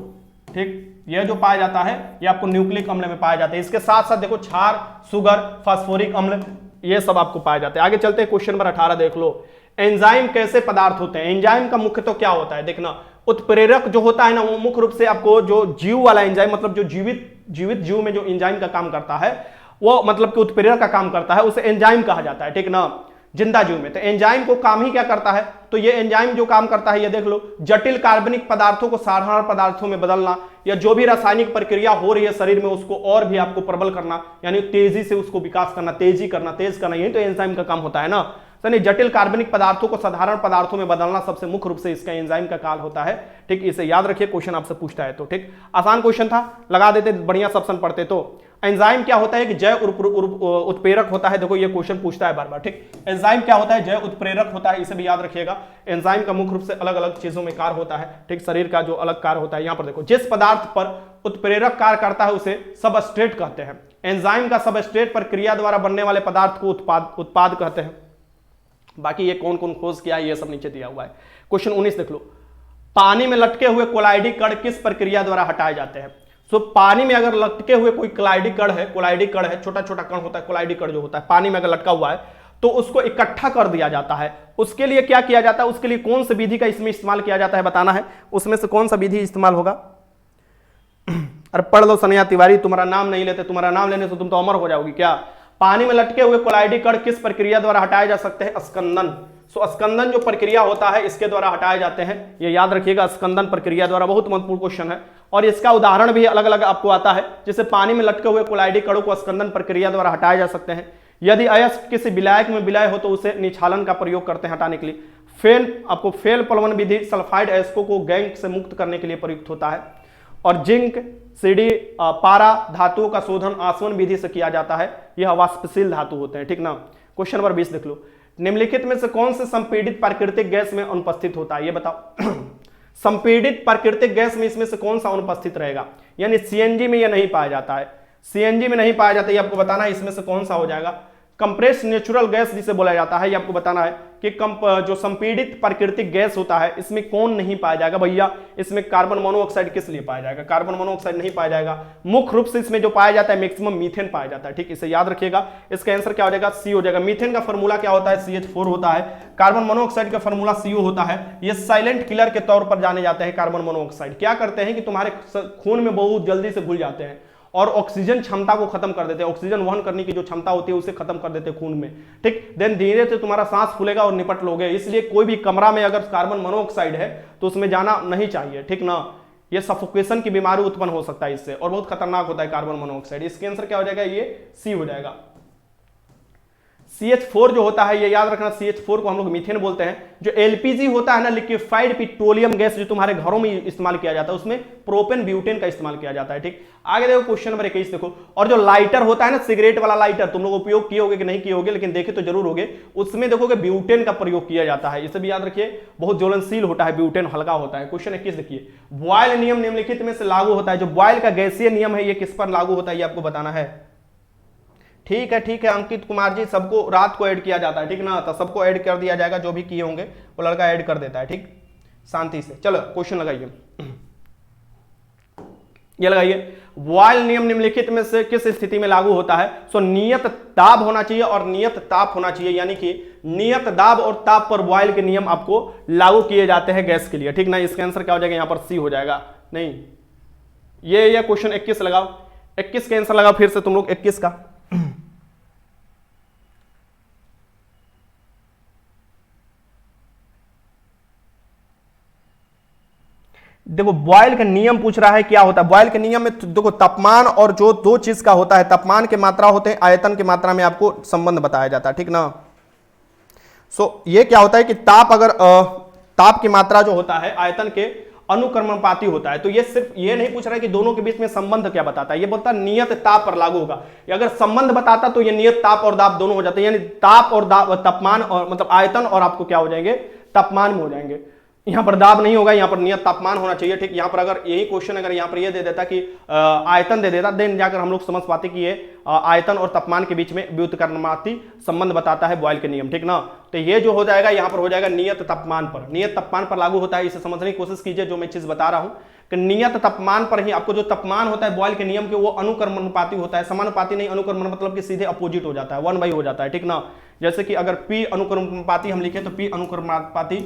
ठीक, यह जो पाया जाता है ये आपको न्यूक्लिक अम्ल में पाया जाता है। इसके साथ साथ देखो क्षार, सुगर, फास्फोरिक अम्ल, ये सब आपको पाए जाते हैं। आगे चलते हैं, क्वेश्चन नंबर 18 देख लो। एंजाइम कैसे पदार्थ होते हैं? एंजाइम का मुख्य तो क्या होता है, देखना उत्प्रेरक जो होता है ना, वो मुख्य रूप से आपको जो जीव वाला एंजाइम, मतलब जो जीवित जीव में जो एंजाइम का काम करता है वो मतलब कि उत्प्रेरक का काम करता है, उसे एंजाइम कहा जाता है। ठीक ना, जिंदा जीव में। तो एंजाइम को काम ही क्या करता है, तो ये एंजाइम जो काम करता है ये देख लो, जटिल कार्बनिक पदार्थों को साधारण पदार्थों में बदलना, या जो भी रासायनिक प्रक्रिया हो रही है शरीर में उसको और भी आपको प्रबल करना, यानी तेजी से उसको विकास करना, तेज करना, यही तो एंजाइम का काम होता है ना। यानी जटिल कार्बनिक पदार्थों को साधारण पदार्थों में बदलना सबसे मुख्य रूप से इसका एंजाइम का कार्य होता है। ठीक, इसे याद रखिए, क्वेश्चन आपसे पूछता है तो। ठीक, आसान क्वेश्चन था, लगा देते, बढ़िया सब पढ़ते। तो एंजाइम क्या होता है कि जैव उत्प्रेरक होता है। देखो ये क्वेश्चन पूछता है बार बार। ठीक, एंजाइम क्या होता है, जैव उत्प्रेरक होता है, इसे भी याद रखिएगा। एंजाइम का मुख्य रूप से अलग अलग चीजों में कार्य होता है। ठीक, शरीर का जो अलग कार्य होता है, यहां पर देखो, जिस पदार्थ पर उत्प्रेरक कार्य करता है उसे सबस्ट्रेट कहते हैं। एंजाइम का सबस्ट्रेट पर क्रिया द्वारा बनने वाले पदार्थ को उत्पाद कहते हैं। बाकी ये कौन कौन खोज किया है ये सब नीचे दिया हुआ है। क्वेश्चन 19 देख लो। पानी में लटके हुए कोलाइडी कण किस प्रक्रिया द्वारा हटाए जाते हैं? सो पानी में अगर लटके हुए कोई कोलाइडी कण है, छोटा छोटा कण होता है, कोलाइडी कण जो होता है पानी में अगर लटका हुआ है तो उसको इकट्ठा कर दिया जाता है। उसके लिए क्या किया जाता है, उसके लिए कौन सी विधि का इसमें इस्तेमाल किया जाता है बताना है। उसमें से कौन सा विधि इस्तेमाल होगा? अरे पढ़ लो सनिया तिवारी, तुम्हारा नाम नहीं लेते, तुम्हारा नाम लेने से तुम तो अमर हो जाओगी क्या। पानी में लटके हुए कोलाइडी कण किस प्रक्रिया द्वारा हटाए जा सकते हैं? स्कंदन। सो स्कंदन जो प्रक्रिया होता है इसके द्वारा हटाए जाते हैं, ये याद रखिएगा, स्कंदन प्रक्रिया द्वारा। बहुत महत्वपूर्ण क्वेश्चन है और इसका उदाहरण भी अलग अलग आपको आता है। जैसे पानी में लटके हुए कोलाइडी कणों को स्कंदन प्रक्रिया द्वारा हटाए जा सकते हैं। यदि अयस्क किसी विलायक में विलय हो तो उसे निछालन का प्रयोग करते हैं हटाने के लिए। फेल प्लवन विधि सल्फाइड अयस्कों को गैंग से मुक्त करने के लिए प्रयुक्त होता है। और जिंक, सीडी, पारा धातुओं का शोधन आसवन विधि से किया जाता है। यह वाष्पशील धातु होते हैं। ठीक ना। क्वेश्चन नंबर 20 देख लो। निम्नलिखित में से कौन से संपीड़ित प्राकृतिक गैस में अनुपस्थित होता है, ये बताओ। संपीड़ित प्राकृतिक गैस में इसमें से कौन सा अनुपस्थित रहेगा? यानी सीएनजी में यह नहीं पाया जाता है, सीएनजी में नहीं पाया जाता है, ये आपको बताना है इसमें से कौन सा हो जाएगा। कंप्रेस्ड नेचुरल गैस जिसे बोला जाता है, ये आपको बताना है कि जो संपीड़ित प्राकृतिक गैस होता है इसमें कौन नहीं पाया जाएगा भैया। इसमें कार्बन मोनोऑक्साइड किस लिए पाया जाएगा? कार्बन मोनोऑक्साइड नहीं पाया जाएगा। मुख्य रूप से इसमें जो पाया जाता है मैक्सिमम मीथेन पाया जाता है। ठीक, इसे याद रखिएगा। इसका आंसर क्या हो जाएगा? सी हो जाएगा। मीथेन का फॉर्मूला क्या होता है? CH4 होता है। कार्बन मोनोऑक्साइड का फॉर्मूला CO होता है। ये साइलेंट किलर के तौर पर जाने जाते हैं। कार्बन मोनोऑक्साइड क्या करते हैं कि तुम्हारे खून में बहुत जल्दी से घुल जाते हैं और ऑक्सीजन क्षमता को खत्म कर देते हैं। ऑक्सीजन वहन करने की जो क्षमता होती है उसे खत्म कर देते हैं खून में। ठीक, देन धीरे से तुम्हारा सांस फूलेगा और निपट लोगे। इसलिए कोई भी कमरा में अगर कार्बन मोनोऑक्साइड है तो उसमें जाना नहीं चाहिए। ठीक ना, ये सफोकेशन की बीमारी उत्पन्न हो सकता है इससे, और बहुत खतरनाक होता है कार्बन मोनोऑक्साइड। इसके आंसर क्या हो जाएगा? ये सी हो जाएगा। CH4 जो होता है ये याद रखना, CH4 को हम लोग मीथेन बोलते हैं। जो LPG होता है ना, लिक्विफाइड पेट्रोलियम गैस, जो तुम्हारे घरों में इस्तेमाल किया जाता है, उसमें प्रोपेन ब्यूटेन का इस्तेमाल किया जाता है। ठीक, आगे देखो क्वेश्चन नंबर 21 देखो। और जो लाइटर होता है ना, सिगरेट वाला लाइटर, तुम लोग उपयोग किए होगे कि नहीं किए होगे, लेकिन देखे तो जरूर होगे, उसमें देखोगे ब्यूटेन का प्रयोग किया जाता है। इसे भी याद रखिए, बहुत ज्वलनशील होता है ब्यूटेन, हल्का होता है। क्वेश्चन 21 देखिए। बॉयल नियम निम्नलिखित में से लागू होता है। जो बॉयल का गैसीय नियम है ये किस पर लागू होता है, ये आपको बताना है। ठीक है अंकित कुमार जी, सबको रात को ऐड किया जाता है। ठीक ना, तो सबको ऐड कर दिया जाएगा, जो भी किए होंगे वो लड़का ऐड कर देता है। ठीक, शांति से। चलो क्वेश्चन लगाइए, ये लगाइए। बॉयल नियम निम्नलिखित में से किस स्थिति में लागू होता है? सो नियत दाब होना चाहिए और नियत ताप होना चाहिए, यानी कि नियत दाब और ताप पर बॉयल के नियम आपको लागू किए जाते हैं गैस के लिए। ठीक ना, इसका आंसर क्या हो जाएगा? यहां पर सी हो जाएगा। नहीं, ये क्वेश्चन 21 लगाओ। 21 का आंसर लगाओ फिर से तुम लोग, 21 का। देखो बॉयल का नियम पूछ रहा है, क्या होता है बॉयल के नियम में? देखो तापमान और जो दो चीज का होता है, तापमान की मात्रा होते हैं, आयतन की मात्रा में आपको संबंध बताया जाता है। ठीक ना। सो ये क्या होता है कि ताप की मात्रा जो होता है आयतन के अनुक्रमणपाती होता है। तो ये सिर्फ ये नहीं पूछ रहा है कि दोनों के बीच में संबंध क्या बताता है, ये बोलता है नियत ताप पर लागू होगा। अगर संबंध बताता तो ये नियत ताप और दाब दोनों हो जाते हैं, यानी ताप और तापमान और मतलब आयतन और आपको क्या हो जाएंगे, तापमान में हो जाएंगे। यहां पर दाब नहीं होगा, यहां पर नियत तापमान होना चाहिए। ठीक, यहां पर अगर यही क्वेश्चन अगर यहां पर ये दे देता कि आयतन दे देता, देन जाकर हम लोग समझ पाते कि ये आयतन और तापमान के बीच में व्युत्क्रमाती संबंध बताता है बॉयल के नियम। ठीक ना, तो ये जो हो जाएगा यहां पर हो जाएगा नियत तापमान पर, नियत तापमान पर लागू होता है। इसे समझने की कोशिश कीजिए जो मैं चीज बता रहा हूं कि नियत तापमान पर ही आपको जो तापमान होता है बॉयल के नियम के वो अनुक्रमणपाती होता है, समानुपाती नहीं। अनुक्रमण मतलब कि सीधे अपोजिट हो जाता है, 1/, हो जाता है। ठीक ना, जैसे कि अगर P अनुक्रमणपाती हम लिखे तो P अनुक्रमणपाती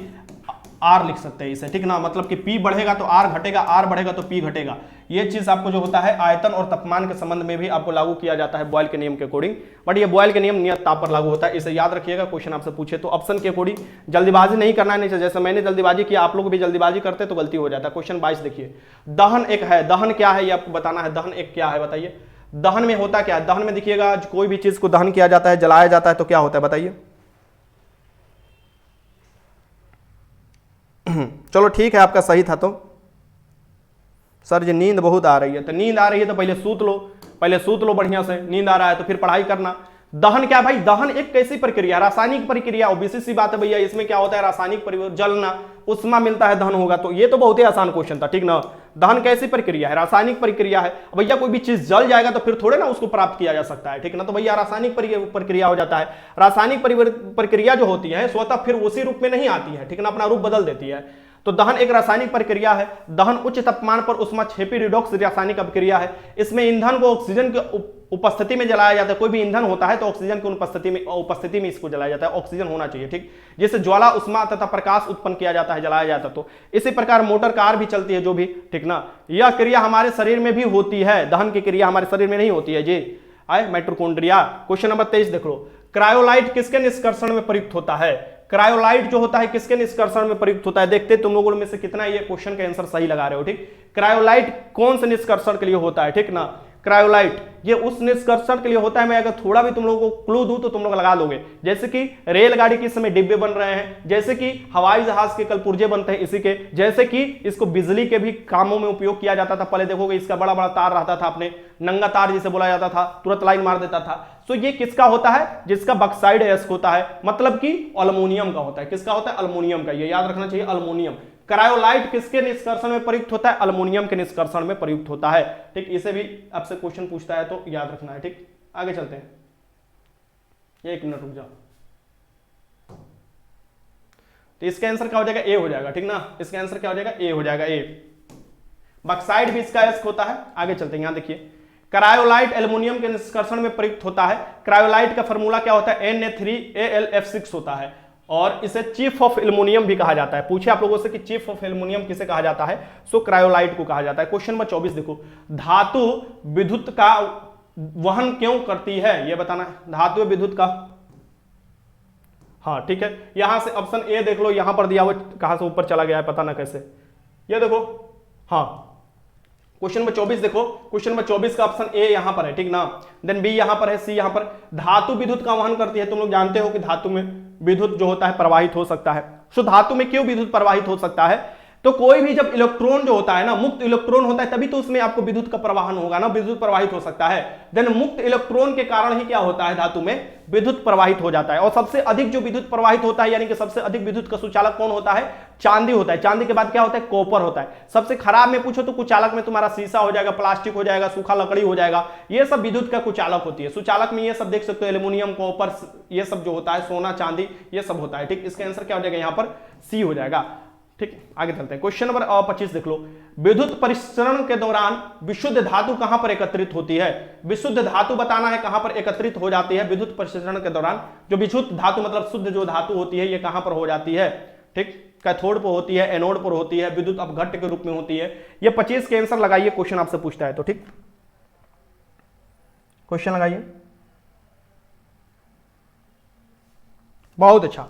R लिख सकते हैं इसे। ठीक ना, मतलब कि P बढ़ेगा तो R घटेगा, R बढ़ेगा तो P घटेगा। ये चीज आपको जो होता है आयतन और तापमान के संबंध में भी आपको लागू किया जाता है बॉयल के नियम के अकॉर्डिंग, बट ये बॉयल के नियम नियत ताप पर लागू होता है, इसे याद रखिएगा। क्वेश्चन आपसे पूछे तो ऑप्शन के अकॉर्डिंग जल्दीबाजी नहीं करना है, नहीं जैसे मैंने जल्दीबाजी किया आप लोग भी जल्दीबाजी करते तो गलती हो जाता है। क्वेश्चन 22 देखिए, दहन एक है, दहन क्या है ये आपको बताना है। दहन एक क्या है बताइए, दहन में होता क्या है। दहन में देखिएगा कोई भी चीज को दहन किया जाता है, जलाया जाता है तो क्या होता है बताइए। चलो ठीक है, आपका सही था। तो सर जी नींद बहुत आ रही है, तो नींद आ रही है तो पहले सूत लो, पहले सूत लो बढ़िया से। नींद आ रहा है तो फिर पढ़ाई करना। दहन क्या भाई, दहन एक कैसी प्रक्रिया, रासायनिक प्रक्रिया। ओबीसी सी बात है भैया, इसमें क्या होता है रासायनिक परिवर्तन, जलना, उष्मा मिलता है, दहन होगा। तो ये तो बहुत ही आसान क्वेश्चन था। ठीक ना, दहन कैसी प्रक्रिया है, रासायनिक प्रक्रिया है। भैया कोई भी चीज जल जाएगा तो फिर थोड़े ना उसको प्राप्त किया जा सकता है। ठीक ना, तो भैया रासायनिक प्रक्रिया हो जाता है। रासायनिक प्रक्रिया जो होती है स्वतः फिर उसी रूप में नहीं आती है। ठीक ना, अपना रूप बदल देती है। तो दहन एक रासायनिक प्रक्रिया है। दहन उच्च तापमान पर ऊष्माक्षेपी रिडॉक्स रासायनिक अभिक्रिया है। इसमें ईंधन को ऑक्सीजन के उपस्थिति में जलाया जाता है। कोई भी ईंधन होता है तो ऑक्सीजन की उपस्थिति में इसको जलाया जाता है, ऑक्सीजन होना चाहिए। ठीक, जिससे ज्वाला, उष्मा तथा प्रकाश उत्पन्न किया जाता है, जलाया जाता है। तो इसी प्रकार मोटर कार भी चलती है जो भी। ठीक ना, यह क्रिया हमारे शरीर में भी होती है, दहन की क्रिया हमारे शरीर में नहीं होती है जी, आए माइटोकॉन्ड्रिया। क्वेश्चन नंबर 23 देख लो, क्रायोलाइट किसके निष्कर्षण में प्रयुक्त होता है। क्रायोलाइट जो होता है किसके निष्कर्षण में प्रयुक्त होता है, देखते तुम लोगों में से कितना ये क्वेश्चन का आंसर सही लगा रहे हो। ठीक, क्रायोलाइट कौन से निष्कर्षण के लिए होता है। ठीक ना, क्रायोलाइट ये उस निष्कर्षण के लिए होता है। मैं अगर थोड़ा भी तुम लोगों को क्लू दूं तो तुम लोग लगा लोगे। जैसे कि रेलगाड़ी के समय डिब्बे बन रहे हैं, जैसे कि हवाई जहाज के कल पुर्जे बनते हैं इसी के, जैसे कि इसको बिजली के भी कामों में उपयोग किया जाता था। पहले देखोगे इसका बड़ा बड़ा तार रहता था, अपने नंगा तार जिसे बोला जाता था, तुरंत लाइन मार देता था। सो ये किसका होता है, जिसका बक्साइड एस्क होता है, मतलब कि अल्युमिनियम का होता है। किसका होता है, अल्युमिनियम का, ये याद रखना चाहिए, अल्युमिनियम। क्रायोलाइट किसके निष्कर्षण में प्रयुक्त होता है, अल्युमिनियम के निष्कर्षण में प्रयुक्त होता है। ठीक, इसे भी आपसे क्वेश्चन पूछता है तो याद रखना है। ठीक, आगे चलते हैं, एक मिनट रुक जाओ। तो इसका आंसर क्या हो जाएगा, ए हो जाएगा। ठीक ना, इसका आंसर क्या हो जाएगा, ए हो जाएगा, ए। बक्साइड भी इसका एस्क होता है। आगे चलते हैं, यहां देखिए, क्रायोलाइट एल्युमिनियम के निष्कर्षण में प्रयुक्त होता है। क्रायोलाइट का फॉर्मूला क्या होता है, Na3AlF6 होता है, और इसे चीफ ऑफ एल्युमिनियम भी कहा जाता है। पूछे आप लोगों से कि चीफ ऑफ एल्युमिनियम किसे कहा जाता है, सो क्रायोलाइट को कहा जाता है। क्वेश्चन नंबर 24 देखो, धातु विद्युत का वहन क्यों करती है, यह बताना है। धातु विद्युत का, हाँ ठीक है, यहां से ऑप्शन ए देख लो, यहां पर दिया हुआ कहां से ऊपर चला गया है पता ना कैसे, ये देखो। हाँ, क्वेश्चन नंबर 24 देखो, क्वेश्चन नंबर 24 का ऑप्शन ए यहां पर है। ठीक ना, देन बी यहां पर है, सी यहां पर। धातु विद्युत का वहन करती है। तुम लोग जानते हो कि धातु में विद्युत जो होता है प्रवाहित हो सकता है। सो धातु में क्यों विद्युत प्रवाहित हो सकता है, तो कोई भी जब इलेक्ट्रॉन जो होता है ना, मुक्त इलेक्ट्रॉन होता है, तभी तो उसमें आपको विद्युत का प्रवाहन होगा ना, विद्युत प्रवाहित हो सकता है। देन मुक्त इलेक्ट्रॉन के कारण ही क्या होता है, धातु में विद्युत प्रवाहित हो जाता है। और सबसे अधिक जो विद्युत प्रवाहित होता है, यानी कि सबसे अधिक विद्युत का सुचालक कौन होता है, चांदी होता है। चांदी के बाद क्या होता है, कॉपर होता है। सबसे खराब में पूछो तो कुचालक में तुम्हारा शीशा हो जाएगा, प्लास्टिक हो जाएगा, सूखा लकड़ी हो जाएगा, ये सब विद्युत का कुचालक होती है। सुचालक में ये सब देख सकते हो, एल्युमिनियम, कॉपर, ये सब जो होता है, सोना, चांदी, ये सब होता है। ठीक, इसका आंसर क्या हो जाएगा, यहाँ पर सी हो जाएगा। ठीक, आगे चलते हैं, क्वेश्चन नंबर 25 देख लो, विद्युत परिसरण के दौरान विशुद्ध धातु कहां पर एकत्रित होती है। विशुद्ध धातु बताना है कहां पर एकत्रित हो जाती है विद्युत परिसरण के दौरान। जो विशुद्ध धातु मतलब शुद्ध जो धातु होती है, ये कहां पर हो जाती है। ठीक, कैथोड पर होती है, एनोड पर होती है, विद्युत अपघट्ट के रूप में होती है। ये 25 के आंसर लगाइए, क्वेश्चन आपसे पूछता है तो। ठीक, क्वेश्चन लगाइए, बहुत अच्छा।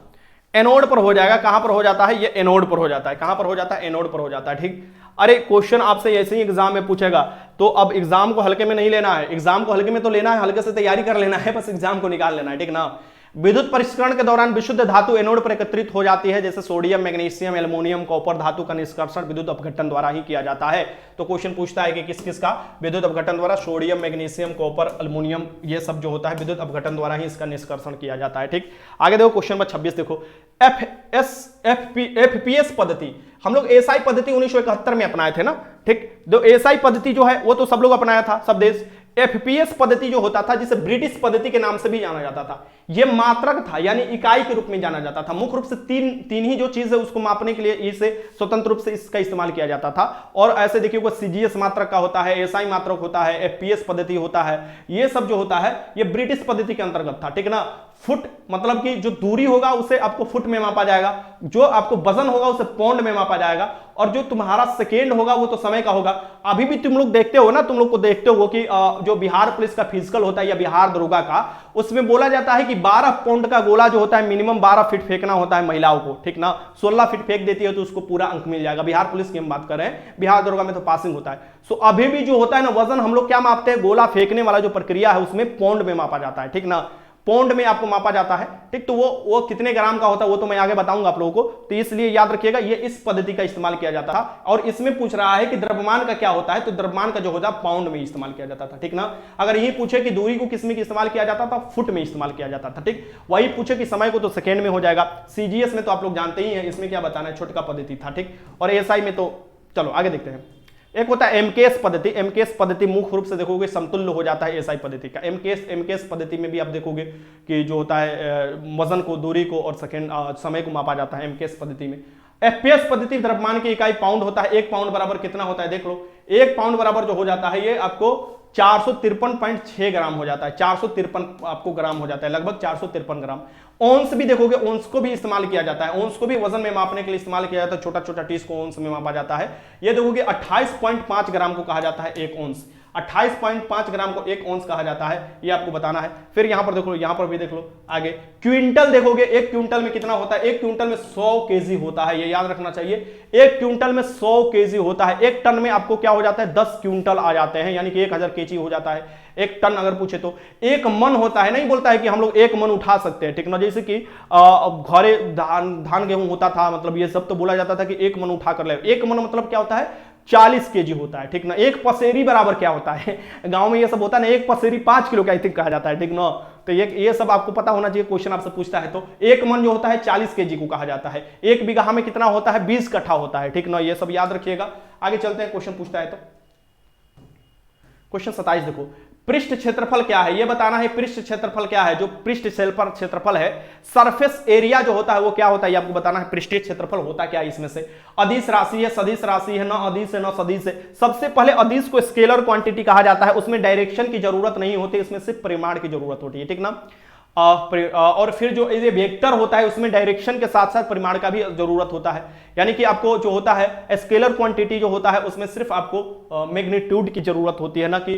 एनोड पर हो जाएगा, कहां पर हो जाता है, ये एनोड पर हो जाता है। कहां पर हो जाता है, एनोड पर हो जाता है। ठीक, अरे क्वेश्चन आपसे ऐसे ही एग्जाम में पूछेगा, तो अब एग्जाम को हल्के में नहीं लेना है। एग्जाम को हल्के में तो लेना है, हल्के से तैयारी कर लेना है, बस एग्जाम को निकाल लेना है। ठीक ना, विद्युत परिष्करण के दौरान विशुद्ध धातु एनोड पर एकत्रित हो जाती है, जैसे सोडियम, मैग्नीशियम, एल्युमिनियम, कॉपर धातु का निष्कर्षण विद्युत अपघटन द्वारा ही किया जाता है। तो क्वेश्चन पूछता है कि किस किस का विद्युत अपघटन द्वारा, सोडियम, मैग्नीशियम, कॉपर, एल्युमिनियम, ये सब जो होता है विद्युत अपघटन द्वारा ही इसका निष्कर्षण किया जाता है। ठीक, आगे देखो क्वेश्चन नंबर 26 देखो, एफपीएस पद्धति, हम लोग एसआई पद्धति 1971 में अपनाए थे ना। ठीक, जो एसआई पद्धति जो है वो तो सब लोग अपनाया था, सब देश। एफपीएस पद्धति जो होता था, जिसे ब्रिटिश पद्धति के नाम से भी जाना जाता था, यह मात्रक था यानी इकाई के रूप में जाना जाता था। मुख्य रूप से तीन ही जो चीज है उसको मापने के लिए इसे स्वतंत्र रूप से इसका इस्तेमाल किया जाता था। और ऐसे देखिए सीजीएस मात्रक का होता है, एसआई मात्रक होता है, एफपीएस पद्धति होता है, ये सब जो होता है ये ब्रिटिश पद्धति के अंतर्गत था। ठीक ना, फुट मतलब कि जो दूरी होगा उसे आपको फुट में मापा जाएगा, जो आपको वजन होगा उसे पौंड में मापा जाएगा, और जो तुम्हारा सेकेंड होगा वो तो समय का होगा। अभी भी तुम लोग देखते हो ना, तुम लोग को देखते हो कि जो बिहार पुलिस का फिजिकल होता है या बिहार दरोगा का, उसमें बोला जाता है कि 12 पाउंड का गोला जो होता है मिनिमम 12 फीट फेंकना होता है महिलाओं को। ठीक ना, 16 फीट फेंक देती है तो उसको पूरा अंक मिल जाएगा। बिहार पुलिस की हम बात कर रहे हैं, बिहार दरोगा में तो पासिंग होता है। सो अभी भी जो होता है ना वजन, हम लोग क्या मापते हैं, गोला फेंकने वाला जो प्रक्रिया है उसमें पौंड में मापा जाता है। ठीक ना, पौंड में आपको मापा जाता है। ठीक, तो वो कितने ग्राम का होता है वो तो मैं आगे बताऊंगा आप लोगों को, तो इसलिए याद रखिएगा ये इस पद्धति का इस्तेमाल किया जाता था। और इसमें पूछ रहा है कि द्रव्यमान का क्या होता है, तो द्रव्यमान का जो होता है पाउंड में इस्तेमाल किया जाता था। ठीक ना, अगर यही पूछे कि दूरी को किस में इस्तेमाल किया जाता था, फुट में इस्तेमाल किया जाता था। ठीक, वही पूछे कि समय को तो सेकेंड में हो जाएगा। सीजीएस में तो आप लोग जानते ही हैं, इसमें क्या बताना है, छोटका पद्धति था। ठीक, और एसआई में तो चलो आगे देखते हैं। एक होता है एमकेएस पद्धति। एमकेएस पद्धति मुख्य रूप से देखोगे समतुल्य हो जाता है एसआई पद्धति का। एमकेएस पद्धति में भी आप देखोगे कि जो होता है वजन को, दूरी को और सेकेंड समय को मापा जाता है एमकेएस पद्धति में। एफपीएस पद्धति द्रव्यमान की इकाई पाउंड होता है। 1 पाउंड बराबर कितना होता है देख लो, 1 पाउंड बराबर जो हो जाता है ये आपको 453.6 ग्राम हो जाता है। 453 आपको ग्राम हो जाता है, लगभग 453 ग्राम। ओंस भी देखोगे, ओंस को भी इस्तेमाल किया जाता है, ओंस को भी वजन में मापने के लिए इस्तेमाल किया जाता है। छोटा छोटा टीस को ओंस में मापा जाता है। ये देखोगे 28.5 ग्राम को कहा जाता है एक ओंस। 28.5 ग्राम को एक ओंस कहा जाता है, ये आपको बताना है। फिर यहां पर देखो, यहां पर भी देख लो आगे। क्विंटल देखोगे, 1 क्विंटल में कितना होता है, 1 क्विंटल में 100 केजी होता है, ये याद रखना चाहिए। 1 क्विंटल में 100 केजी होता है। 1 टन में आपको क्या हो जाता है, 10 क्विंटल आ जाते हैं, यानी कि 1000 केजी हो जाता है। 1 टन अगर पूछे तो 1 मन होता है, नहीं बोलता है कि हम लोग 1 मन उठा सकते हैं। ठीक ना, जैसे कि घरे धान गेहूं होता था, मतलब ये सब तो बोला जाता था कि 1 मन उठा कर ले। 1 मन मतलब क्या होता है, 40 केजी होता है। ठीक ना, 1 पसेरी बराबर क्या होता है, गांव में ये सब होता है ना, 1 पसेरी 5 किलो का आई थिंक कहा जाता है। ठीक ना, तो ये सब आपको पता होना चाहिए, क्वेश्चन आपसे पूछता है तो। 1 मन जो होता है 40 केजी को कहा जाता है। 1 बीघा में कितना होता है, 20 कट्ठा होता है। ठीक ना, ये सब याद रखिएगा। आगे चलते हैं, क्वेश्चन पूछता है तो क्वेश्चन 27 देखो, पृष्ठ क्षेत्रफल क्या है, ये बताना है। पृष्ठ क्षेत्रफल क्या है, जो पृष्ठ क्षेत्रफल है, सरफेस एरिया जो होता है वो क्या होता है, ये आपको बताना है। पृष्ठीय क्षेत्रफल होता क्या है इसमें से, अदिश राशि है, सदिश राशि है, न अदिश है न सदिश है। सबसे पहले अदिश को स्केलर क्वांटिटी कहा जाता है, उसमें डायरेक्शन की जरूरत नहीं होती, इसमें सिर्फ परिमाण की जरूरत होती है। ठीक ना, और फिर जो ये वेक्टर होता है उसमें डायरेक्शन के साथ साथ परिमाण का भी जरूरत होता है। यानी कि आपको जो होता है स्केलर क्वांटिटी जो होता है उसमें सिर्फ आपको मैग्नीट्यूड की जरूरत होती है, ना कि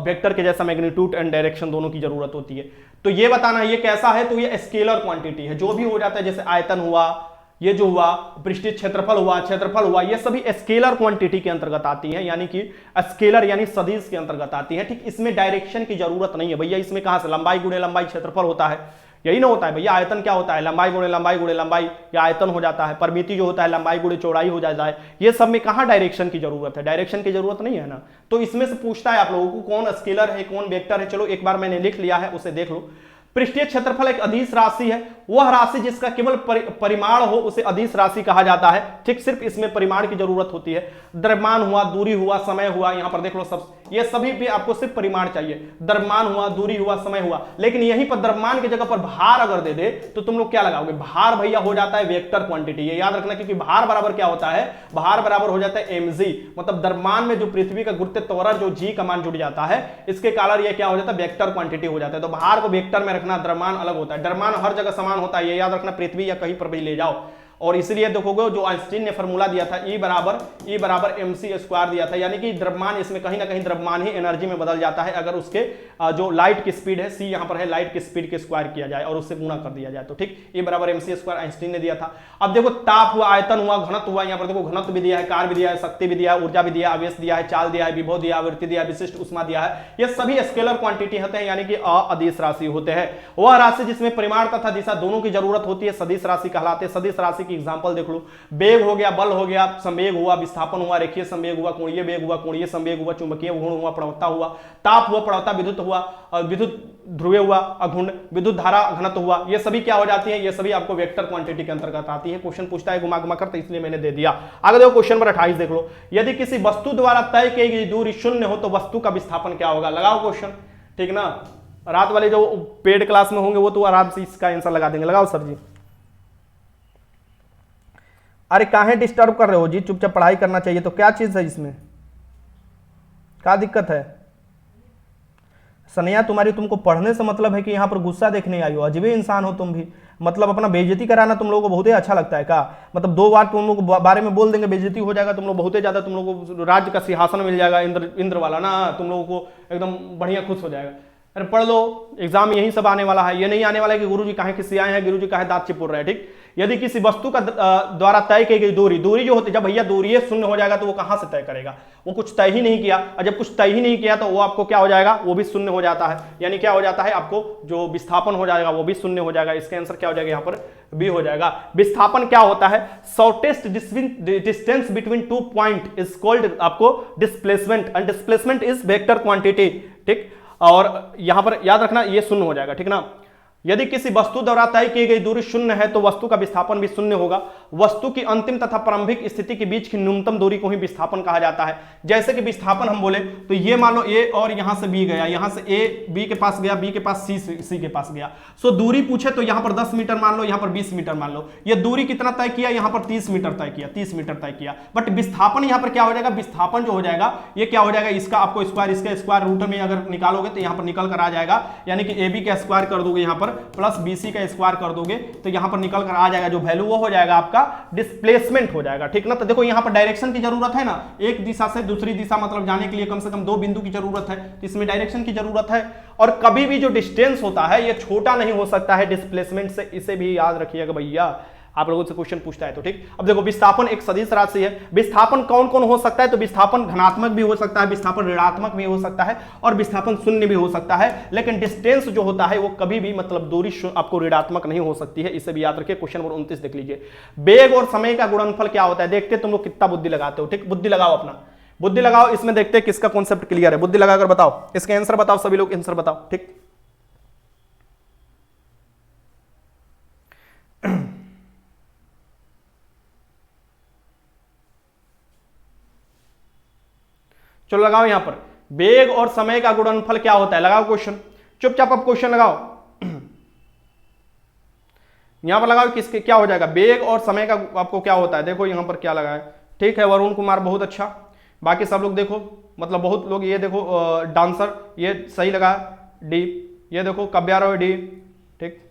वेक्टर के जैसा मैग्नीट्यूड एंड डायरेक्शन दोनों की जरूरत होती है। तो ये बताना ये कैसा है, तो ये स्केलर क्वांटिटी है। जो भी हो जाता है, जैसे आयतन हुआ, ये जो हुआ पृष्ठीय क्षेत्रफल हुआ, ये सभी स्केलर क्वांटिटी के अंतर्गत आती है, यानी कि स्केलर यानी सदिश के अंतर्गत आती है। ठीक, इसमें डायरेक्शन की जरूरत नहीं है भैया। इसमें कहां से लंबाई गुणे लंबाई क्षेत्रफल होता है, यही ना होता है भैया। आयतन क्या होता है, लंबाई गुणे लंबाई या आयतन हो जाता है। परिमिति जो होता है लंबाई गुणे चौड़ाई हो जाता है। ये सब में कहां डायरेक्शन की जरूरत है, डायरेक्शन की जरूरत नहीं है ना। तो इसमें से पूछता है आप लोगों को कौन स्केलर है कौन वेक्टर है। चलो एक बार मैंने लिख लिया है, उसे देख लो। पृष्ठीय क्षेत्रफल एक अदिश राशि है, वह राशि जिसका केवल परिमाण हो उसे अदिश राशि कहा जाता है। ठीक, सिर्फ इसमें परिमाण की जरूरत होती है। द्रव्यमान हुआ, दूरी हुआ, समय हुआ, यहां पर देख लो सब, ये सभी भी आपको सिर्फ परिमाण चाहिए। द्रव्यमान हुआ, दूरी हुआ, समय हुआ। लेकिन यहीं पर द्रव्यमान की जगह पर भार अगर दे दे तो तुम लोग क्या लगाओगे, भार भैया हो जाता है वेक्टर क्वांटिटी। ये याद रखना, क्योंकि भार बराबर क्या होता है, भार बराबर हो जाता है mg, मतलब द्रव्यमान में जो पृथ्वी का गुरुत्व त्वरण जो g का मान जुड़ जाता है, इसके कारण ये क्या हो जाता है, वेक्टर क्वांटिटी हो जाता है। तो भार को वेक्टर में रखना, द्रव्यमान अलग होता है। द्रव्यमान हर जगह समान होता है, ये याद रखना, पृथ्वी या कहीं पर भी ले जाओ। और इसलिए देखोगे जो आइंस्टीन ने फॉर्मूला दिया था E बराबर mc स्क्वायर दिया था, यानी कि द्रव्यमान इसमें कहीं ना कहीं द्रव्यमान ही एनर्जी में बदल जाता है अगर उसके जो लाइट की स्पीड है c यहाँ पर है, लाइट की स्पीड के स्क्वायर किया जाए और उससे गुणा कर दिया जाए तो ठीक। E बराबर mc स्क्वायर आइंस्टीन ने दिया था। अब देखो ताप हुआ, आयतन हुआ, घनत्व हुआ, यहाँ पर देखो घनत्व भी दिया है, कार्य भी दिया है, शक्ति भी दिया है, ऊर्जा भी दिया है, आवेश दिया है, चाल दिया है, विभव दिया है, आवृत्ति दिया है, विशिष्ट ऊष्मा दिया है। ये सभी स्केलर क्वांटिटी होते हैं, यानी कि अदिश राशि होते हैं। वह राशि जिसमें परिमाण तथा दिशा दोनों की जरूरत होती है सदिश राशि कहलाते हैं। सदिश राशि की एग्जांपल देख लो, वेग हो गया, बल हो गया, संवेग हुआ, विस्थापन हुआ, रेखीय संवेग हुआ, कोणीय वेग हुआ, कोणीय संवेग हुआ, चुंबकीय गुण हुआ, प्रवणता हुआ, ताप हुआ, प्रवणता, विद्युत हुआ, विद्युत ध्रुवीय हुआ, अघूर्ण, विद्युत धारा, घनत्व हुआ। ये सभी क्या हो जाती है, ये सभी आपको वेक्टर क्वांटिटी के अंतर्गत आती है। क्वेश्चन पूछता है घुमा घुमा कर, तो इसलिए मैंने दे दिया। आगे देखो क्वेश्चन नंबर 28 देख लो, यदि किसी वस्तु द्वारा तय की गई दूरी शून्य हो तो वस्तु का विस्थापन क्या होगा। लगाओ क्वेश्चन, ठीक ना। रात वाले जो पेड क्लास में होंगे वो तो आराम से इसका आंसर लगा देंगे। लगाओ सर जी। अरे काहे डिस्टर्ब कर रहे हो जी, चुपचाप पढ़ाई करना चाहिए। तो क्या चीज है इसमें, क्या दिक्कत है। सनिया तुम्हारी, तुमको पढ़ने से मतलब है कि यहाँ पर गुस्सा देखने आई हो। अजीबे इंसान हो तुम भी, मतलब अपना बेइज्जती कराना तुम लोगों को बहुत ही अच्छा लगता है का। मतलब 2 बार तुम लोग बारे में बोल देंगे, बेइज्जती हो जाएगा तुम लोग, बहुत ही ज्यादा तुम लोगों को राज्य का सिंहासन मिल जाएगा, इंद्र वाला ना, तुम लोगों को एकदम बढ़िया खुश हो जाएगा। अरे पढ़ लो, एग्जाम यही सब आने वाला है। ये नहीं आने वाला है कि गुरुजी काहे किसी आए हैं, गुरुजी काहे दांत चिपुर रहे हैं, ठीक। यदि किसी वस्तु का द्वारा तय की गई दूरी जो होती है, जब भैया दूरी शून्य हो जाएगा तो वो कहां से तय करेगा, वो कुछ तय ही नहीं किया। और जब कुछ तय ही नहीं किया तो वो आपको क्या हो जाएगा, वो भी शून्य हो जाता है। यानी क्या हो जाता है, आपको जो विस्थापन हो जाएगा वो भी शून्य हो जाएगा। इसका आंसर क्या हो जाएगा, यहाँ पर बी हो जाएगा। विस्थापन क्या होता है, shortest distance between 2 point is called आपको displacement, and displacement is vector quantity, ठीक। और यहां पर याद रखना ये शून्य हो जाएगा, ठीक ना। यदि किसी वस्तु द्वारा तय की गई दूरी शून्य है तो वस्तु का विस्थापन भी शून्य होगा। वस्तु की अंतिम तथा प्रारंभिक स्थिति के बीच की न्यूनतम दूरी को ही विस्थापन कहा जाता है। जैसे कि विस्थापन हम बोले तो ये मान लो ए और यहां से बी गया, यहां से ए बी के पास गया, बी के पास सी के पास गया। सो दूरी पूछे तो यहां पर 10 मीटर मान लो, यहां पर 20 मीटर मान लो। ये दूरी कितना तय किया, यहां पर 30 मीटर तय किया, 30 मीटर तय किया। बट विस्थापन यहां पर क्या हो जाएगा, विस्थापन जो हो जाएगा ये क्या हो जाएगा, इसका आपको स्क्वायर, इसका स्क्वायर रूट में अगर निकालोगे तो यहां पर निकल कर आ जाएगा। यानी कि ए बी का स्क्वायर कर दोगे यहां पर प्लस BC का स्क्वायर कर दोगे तो यहां पर निकल कर आ जाएगा जो वैल्यू, वो हो जाएगा आपका डिस्प्लेसमेंट हो जाएगा, ठीक ना। तो देखो यहां पर डायरेक्शन की जरूरत है ना, एक दिशा से दूसरी दिशा मतलब जाने के लिए कम से कम 2 बिंदु की जरूरत है, तो इसमें डायरेक्शन की जरूरत है। और कभी भी जो डिस्टेंस होता है ये छोटा नहीं हो सकता है डिस्प्लेसमेंट से, इसे भी याद रखिएगा भैया, आप लोगों से क्वेश्चन पूछता है तो, ठीक। अब देखो विस्थापन एक सदिश राशि है। विस्थापन कौन कौन हो सकता है, तो विस्थापन धनात्मक भी हो सकता है, विस्थापन ऋणात्मक भी हो सकता है और विस्थापन शून्य भी हो सकता है। लेकिन डिस्टेंस जो होता है वो कभी भी मतलब दूरी आपको ऋणात्मक नहीं हो सकती है, इसे भी याद रखिए। क्वेश्चन नंबर 29 देख लीजिए, वेग और समय का गुणनफल क्या होता है। देखते तुम लोग कितना बुद्धि लगाते हो, ठीक। बुद्धि लगाओ, अपना बुद्धि लगाओ, इसमें देखते हैं किसका कॉन्सेप्ट क्लियर है। बुद्धि लगाकर बताओ, इसका आंसर बताओ, सभी लोग आंसर बताओ, ठीक। चलो लगाओ यहां पर, वेग और समय का गुणनफल क्या होता है। लगाओ क्वेश्चन, चुपचाप अब क्वेश्चन लगाओ। यहां पर लगाओ किसके क्या हो जाएगा, वेग और समय का आपको क्या होता है। देखो यहां पर क्या लगा है, ठीक है। वरुण कुमार बहुत अच्छा, बाकी सब लोग देखो मतलब बहुत लोग, ये देखो डांसर ये सही लगा डी, ये देखो कव्या रॉय डी, ठीक।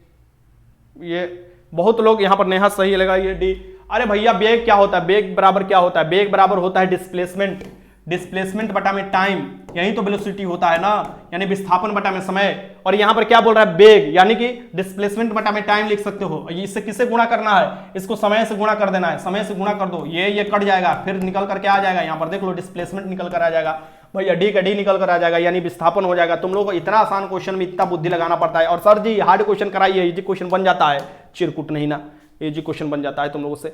ये बहुत लोग यहां पर नेहा सही लगा ये डी। अरे भैया वेग क्या होता है, वेग बराबर क्या होता है, वेग बराबर होता है डिस्प्लेसमेंट, डिस्प्लेसमेंट बटा में टाइम, यही तो वेलोसिटी होता है ना, यानी विस्थापन बटा में समय। और यहां पर क्या बोल रहा है, वेग, यानी कि डिस्प्लेसमेंट बटा में टाइम लिख सकते हो। इससे किसे गुणा करना है, इसको समय से गुणा कर देना है, समय से गुणा कर दो, ये कट जाएगा, फिर निकल करके आ जाएगा। यहां पर देख लो डिस्प्लेसमेंट निकल कर आ जाएगा भैया, डी का डी निकल कर आ जाएगा, यानी विस्थापन हो जाएगा। तुम लोगों को इतना आसान क्वेश्चन में इतना बुद्धि लगाना पड़ता है। और सर जी हार्ड क्वेश्चन कराइए, इजी क्वेश्चन बन जाता है, चिरकुट नहीं ना, इजी क्वेश्चन बन जाता है तुम लोगों से।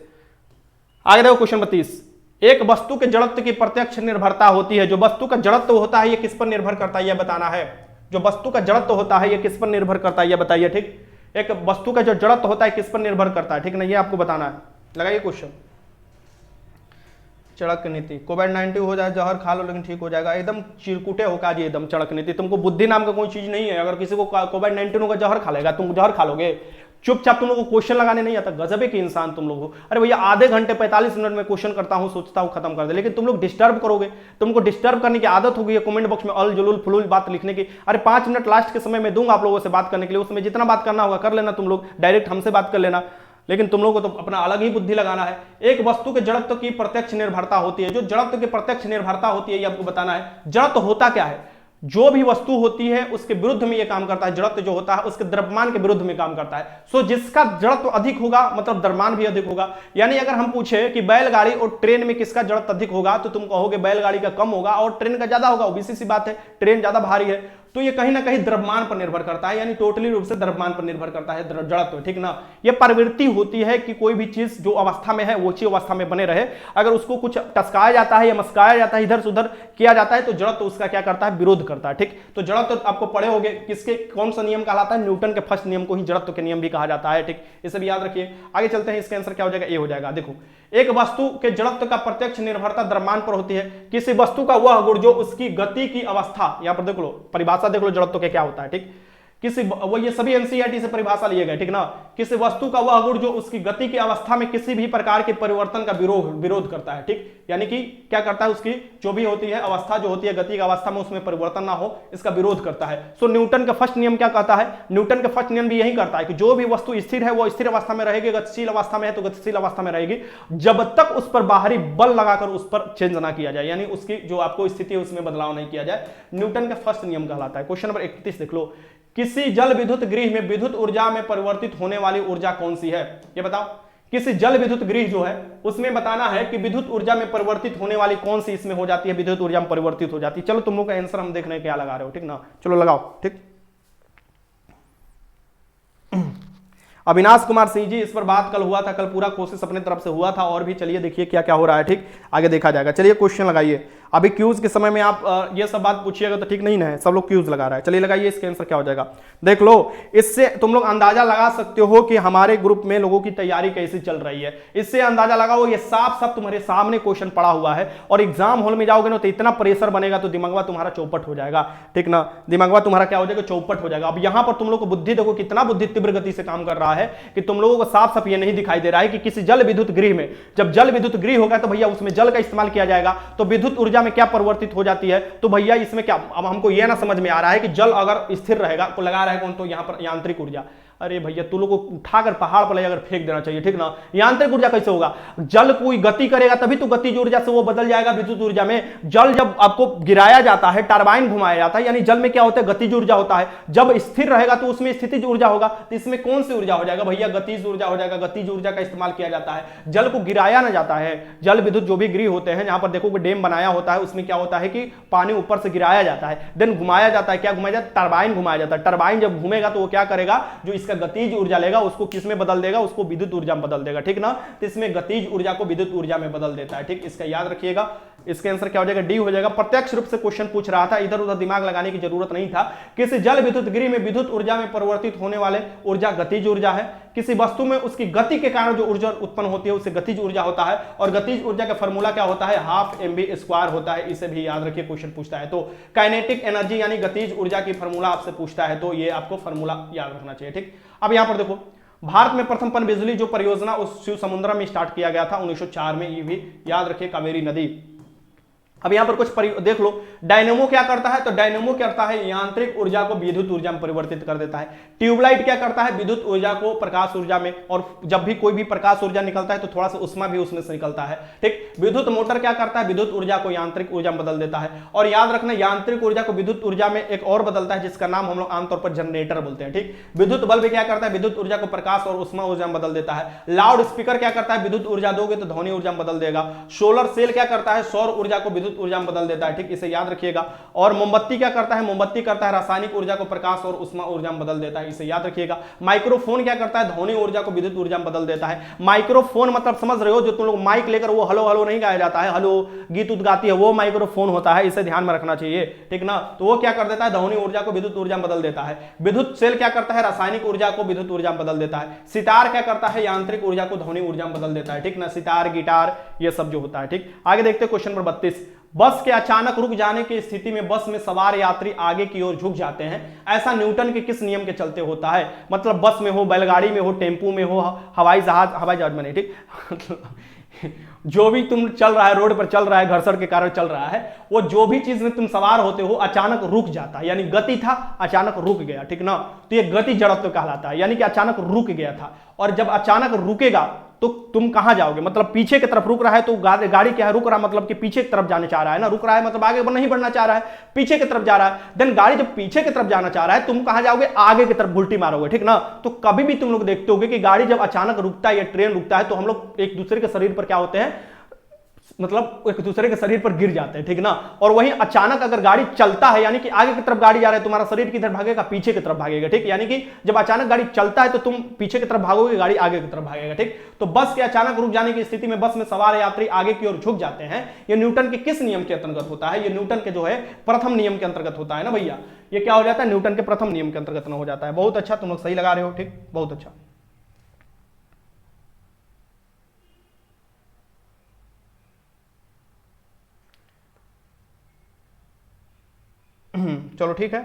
आगे देखो क्वेश्चन 32, एक वस्तु के जड़त्व की प्रत्यक्ष निर्भरता होती है। जो वस्तु का जड़त्व होता है ये किस पर निर्भर करता है, यह बताना है। जो वस्तु का जड़त्व होता है ये किस पर निर्भर करता है, यह बताइए, ठीक। एक वस्तु का जो जड़त्व होता है किस पर निर्भर करता है, ठीक ना, ये आपको बताना है। लगाइए क्वेश्चन, चड़क नीति, कोविड-19 हो जाए जहर खा लो लेकिन ठीक हो जाएगा, एकदम चिरकुटे हो काजी, एकदम चड़क नीति। तुमको बुद्धि नाम का कोई चीज नहीं है। अगर किसी को कोविड-19 होगा जहर खा लेगा, तुम जहर खा लोगे। चुपचाप, तुम लोगों को क्वेश्चन लगाने नहीं आता, गजबे के इंसान तुम लोग हो। अरे भैया आधे घंटे 45 मिनट में क्वेश्चन करता हूं, सोचता हूं खत्म कर दे, लेकिन तुम लोग डिस्टर्ब करोगे। तुमको डिस्टर्ब करने की आदत हो गई है कमेंट बॉक्स में अल जुलूल फुलूल बात लिखने की। अरे 5 मिनट लास्ट के समय में दूंगा आप लोगों से बात करने के लिए, उसमें जितना बात करना होगा कर लेना, तुम लोग डायरेक्ट हमसे बात कर लेना। लेकिन तुम लोगों को तो अपना अलग ही बुद्धि लगाना है। एक वस्तु के जड़त्व की प्रत्यक्ष निर्भरता होती है। जो जड़त्व की प्रत्यक्ष निर्भरता होती है ये आपको बताना है। जड़त्व होता क्या है? जो भी वस्तु होती है उसके विरुद्ध में ये काम करता है। जड़त्व जो होता है उसके द्रव्यमान के विरुद्ध में काम करता है। सो जिसका जड़त्व अधिक होगा मतलब द्रव्यमान भी अधिक होगा। यानी अगर हम पूछे कि बैलगाड़ी और ट्रेन में किसका जड़त्व अधिक होगा तो तुम कहोगे बैलगाड़ी का कम होगा और ट्रेन का ज्यादा होगा। ऑब्वियस सी बात है, ट्रेन ज्यादा भारी है। तो ये कहीं ना कहीं द्रव्यमान पर निर्भर करता है, यानी टोटली रूप से द्रव्यमान पर निर्भर करता है जड़त्व, ठीक ना। ये प्रवृत्ति होती है कि कोई भी चीज जो अवस्था में है वो उसी अवस्था में बने रहे। अगर उसको कुछ टसकाया जाता है या मस्काया जाता है, इधर से उधर किया जाता है तो जड़त्व उसका क्या करता है? विरोध करता है, ठीक। तो जड़त्व आपको पढ़े होंगे, किसके कौन सा नियम कहलाता है? न्यूटन के फर्स्ट नियम को ही जड़त्व के नियम भी कहा जाता है, ठीक। इसे भी याद रखिए। आगे चलते हैं, इसका आंसर क्या हो जाएगा? ए हो जाएगा। देखो, एक वस्तु के जड़त्व का प्रत्यक्ष निर्भरता द्रव्यमान पर होती है। किसी वस्तु का वह गुण जो उसकी गति की अवस्था, यहां पर देख लो परिभाषा, देख लो जड़त्व के क्या होता है, ठीक। किसी वो ये सभी एनसीईआरटी से परिभाषा लिए गए, ठीक ना। किसी वस्तु का वह गुण जो उसकी गति की अवस्था में किसी भी प्रकार के परिवर्तन का विरोध करता है, ठीक। यानी कि क्या करता है? उसकी जो भी होती है अवस्था जो होती है गति की अवस्था में उसमें परिवर्तन ना हो, इसका विरोध करता है। सो न्यूटन का फर्स्ट नियम क्या कहता है? न्यूटन का फर्स्ट नियम भी यही करता है कि जो भी वस्तु स्थिर है वो स्थिर अवस्था में रहेगी, गतिशील अवस्था में है तो गतिशील अवस्था में रहेगी, जब तक उस पर बाहरी बल लगाकर उस पर चेंज ना किया जाए, यानी उसकी जो आपको स्थिति है उसमें बदलाव नहीं किया जाए। न्यूटन का फर्स्ट नियम कहलाता है। क्वेश्चन नंबर 31 देख लो, किसी जल विद्युत गृह में विद्युत ऊर्जा में परिवर्तित होने वाली ऊर्जा कौन सी है? ये बताओ। किसी जल विद्युत गृह जो है उसमें बताना है कि विद्युत ऊर्जा में परिवर्तित होने वाली कौन सी इसमें हो जाती है, विद्युत ऊर्जा में परिवर्तित हो जाती है। चलो तुम लोग का आंसर हम देख रहे हैं क्या लगा रहे हो, ठीक ना। चलो लगाओ, ठीक। अविनाश कुमार सिंह जी, इस पर बात कल हुआ था, कल पूरा कोशिश अपने तरफ से हुआ था और भी। चलिए देखिए क्या क्या हो रहा है, ठीक। आगे देखा जाएगा। चलिए क्वेश्चन लगाइए। अभी क्यूज के समय में आप ये सब बात पूछिएगा तो ठीक नहीं ना है, सब लोग क्यूज लगा रहा है। चलिए लगाइए, इसका आंसर क्या हो जाएगा देख लो। इससे तुम लोग अंदाजा लगा सकते हो कि हमारे ग्रुप में लोगों की तैयारी कैसी चल रही है। इससे अंदाजा लगाओ, ये साफ साफ तुम्हारे सामने क्वेश्चन पड़ा हुआ है और एग्जाम हॉल में जाओगे ना तो इतना प्रेशर बनेगा तो दिमागवा तुम्हारा चौपट हो जाएगा, ठीक ना। दिमागवा तुम्हारा क्या हो जाएगा? चौपट हो जाएगा। अब यहां पर तुम लोग को बुद्धि देखो, कितना बुद्धि तीव्र गति से काम कर रहा है कि तुम लोगों को साफ साफ ये नहीं दिखाई दे रहा है कि किसी जल विद्युत गृह में, जब जल विद्युत गृह होगा तो भैया उसमें जल का इस्तेमाल किया जाएगा, तो विद्युत ऊर्जा में क्या परिवर्तित हो जाती है। तो भैया इसमें क्या, अब हमको यह ना समझ में आ रहा है कि जल अगर स्थिर रहेगा तो लगा रहा है कौन? तो यहां पर यांत्रिक ऊर्जा। अरे भैया तू लोग को उठाकर पहाड़ पर ले जाकर फेंक देना चाहिए, ठीक ना। यांत्रिक ऊर्जा कैसे होगा? जल कोई गति करेगा तभी तो गतिज ऊर्जा से वो बदल जाएगा विद्युत ऊर्जा में। जल जब आपको गिराया जाता है, टरबाइन घुमाया जाता है, यानी जल में क्या होता है? गतिज ऊर्जा होता है। जब स्थिर रहेगा तो उसमें स्थितिज ऊर्जा होगा। तो इसमें कौन सी ऊर्जा हो जाएगा भैया? गतिज ऊर्जा हो जाएगा। गतिज ऊर्जा का इस्तेमाल किया जाता है। जल को गिराया ना जाता है। जल विद्युत जो भी गृह होते हैं, जहां पर देखोगे डैम बनाया होता है, उसमें क्या होता है कि पानी ऊपर से गिराया जाता है, देन घुमाया जाता है। क्या घुमाया जाता है? टरबाइन घुमाया जाता है। टरबाइन जब घूमेगा तो वो क्या करेगा? जो इसका गतिज ऊर्जा उसको किस में बदल देगा? उसको विद्युत ऊर्जा में बदल देगा, ठीक ना। तो इसमें गतिज ऊर्जा को विद्युत ऊर्जा में बदल देता है, ठीक। इसका याद रखिएगा। इसका आंसर क्या हो जाएगा? डी हो जाएगा। प्रत्यक्ष रूप से क्वेश्चन पूछ रहा था, इधर उधर दिमाग लगाने की जरूरत नहीं था। किसी जल विद्युत गृह में विद्युत ऊर्जा में परिवर्तित होने वाले ऊर्जा गतिज ऊर्जा है। किसी वस्तु में उसकी गति के कारण जो ऊर्जा उत्पन्न होती है उसे गतिज ऊर्जा होता है। और गतिज ऊर्जा का फॉर्मूला क्या होता है? हाफ mv² होता है। इसे भी याद रखिए, क्वेश्चन पूछता है तो। काइनेटिक एनर्जी यानी गतिज ऊर्जा की फॉर्मूला आपसे पूछता है तो ये आपको फॉर्मूला याद रखना चाहिए, ठीक। अब यहां पर देखो, भारत में प्रथम पनबिजली जो परियोजना उस शिव समुद्र में स्टार्ट किया गया था 1904 में, ये भी याद रखिए, कावेरी नदी। अब यहां पर कुछ देख लो, डायनेमो क्या करता है? तो डायनेमो क्या करता है? यांत्रिक ऊर्जा को विद्युत ऊर्जा में परिवर्तित कर देता है। ट्यूबलाइट क्या करता है? विद्युत ऊर्जा को प्रकाश ऊर्जा में, और जब भी कोई भी प्रकाश ऊर्जा निकलता है तो थोड़ा सा उष्मा भी उसमें से निकलता है, ठीक। विद्युत मोटर क्या करता है? विद्युत ऊर्जा को यांत्रिक ऊर्जा में बदल देता है। और याद रखना, यांत्रिक ऊर्जा को विद्युत ऊर्जा में एक और बदलता है जिसका नाम हम लोग आमतौर पर जनरेटर बोलते हैं, ठीक। विद्युत बल्ब क्या करता है? विद्युत ऊर्जा को प्रकाश और उष्मा ऊर्जा में बदल देता है। लाउड स्पीकर क्या करता है? विद्युत ऊर्जा दोगे तो ध्वनि ऊर्जा में बदल देगा। सोलर सेल क्या करता है? सौर ऊर्जा को विद्युत ऊर्जा में बदल देता है, ठीक। इसे याद रखिएगा। और मोमबत्ती क्या करता है? मोमबत्ती करता है रासायनिक ऊर्जा को प्रकाश और उष्मा ऊर्जा में बदल देता है, इसे याद रखिएगा। माइक्रोफोन क्या करता है? ध्वनि ऊर्जा को विद्युत ऊर्जा में बदल देता है। माइक्रोफोन मतलब समझ रहे हो, जो तुम लोग माइक लेकर वो हलो हलो नहीं गाया जाता है, हलो गीत उत गाती है, वो माइक्रोफोन होता है, इसे ध्यान में रखना चाहिए, ठीक ना। तो वो क्या कर देता है? ध्वनि ऊर्जा को विद्युत ऊर्जा में बदल देता है। विद्युत सेल क्या करता है? रासायनिक ऊर्जा को विद्युत ऊर्जा में बदल देता है। सितार क्या करता है? यांत्रिक ऊर्जा को ध्वनि ऊर्जा में बदल देता है, ठीक ना। सितार, गिटार, ये सब जो होता है, ठीक। आगे देखते हैं क्वेश्चन नंबर 32। बस के अचानक रुक जाने की स्थिति में बस में सवार यात्री आगे की ओर झुक जाते हैं, ऐसा न्यूटन के किस नियम के चलते होता है? मतलब बस में हो, बैलगाड़ी में हो, टेम्पू में हो, हवाई जहाज में नहीं, ठीक जो भी तुम चल रहा है, रोड पर चल रहा है, घर्षण के कारण चल रहा है, वो जो भी चीज में तुम सवार होते हो अचानक रुक जाता है, यानी गति था अचानक रुक गया, ठीक ना, तो ये गति जड़त्व कहलाता है, यानी कि अचानक रुक गया था। और जब अचानक रुकेगा तो तुम कहां जाओगे? मतलब पीछे की तरफ रुक रहा है तो गाड़ी क्या है, रुक रहा मतलब कि पीछे की तरफ जाने चाह रहा है ना, रुक रहा है मतलब आगे नहीं बढ़ना चाह रहा है, पीछे की तरफ जा रहा है। देन गाड़ी जब पीछे की तरफ जाना चाह रहा है, तुम कहां जाओगे? आगे की तरफ उल्टी मारोगे, ठीक ना। तो कभी भी तुम लोग देखते होगे कि गाड़ी जब अचानक रुकता है या ट्रेन रुकता है तो हम लोग एक दूसरे के शरीर पर क्या होते हैं, मतलब एक दूसरे के शरीर पर गिर जाते हैं, ठीक ना। और वहीं अचानक अगर गाड़ी चलता है, यानी कि आगे की तरफ गाड़ी जा रहा है, तुम्हारा शरीर किधर भागेगा? पीछे की तरफ भागेगा, ठीक। यानी कि जब अचानक गाड़ी चलता है तो तुम पीछे की तरफ भागोगे, गाड़ी आगे की तरफ भागेगा, ठीक। तो बस के अचानक रुक जाने की स्थिति में बस में सवार यात्री आगे की ओर झुक जाते हैं, ये न्यूटन के किस नियम के अंतर्गत होता है? ये न्यूटन के जो है प्रथम नियम के अंतर्गत होता है ना भैया। ये क्या हो जाता है? न्यूटन के प्रथम नियम के अंतर्गत हो जाता है। बहुत अच्छा, तुम लोग सही लगा रहे हो, ठीक, बहुत अच्छा। चलो ठीक है,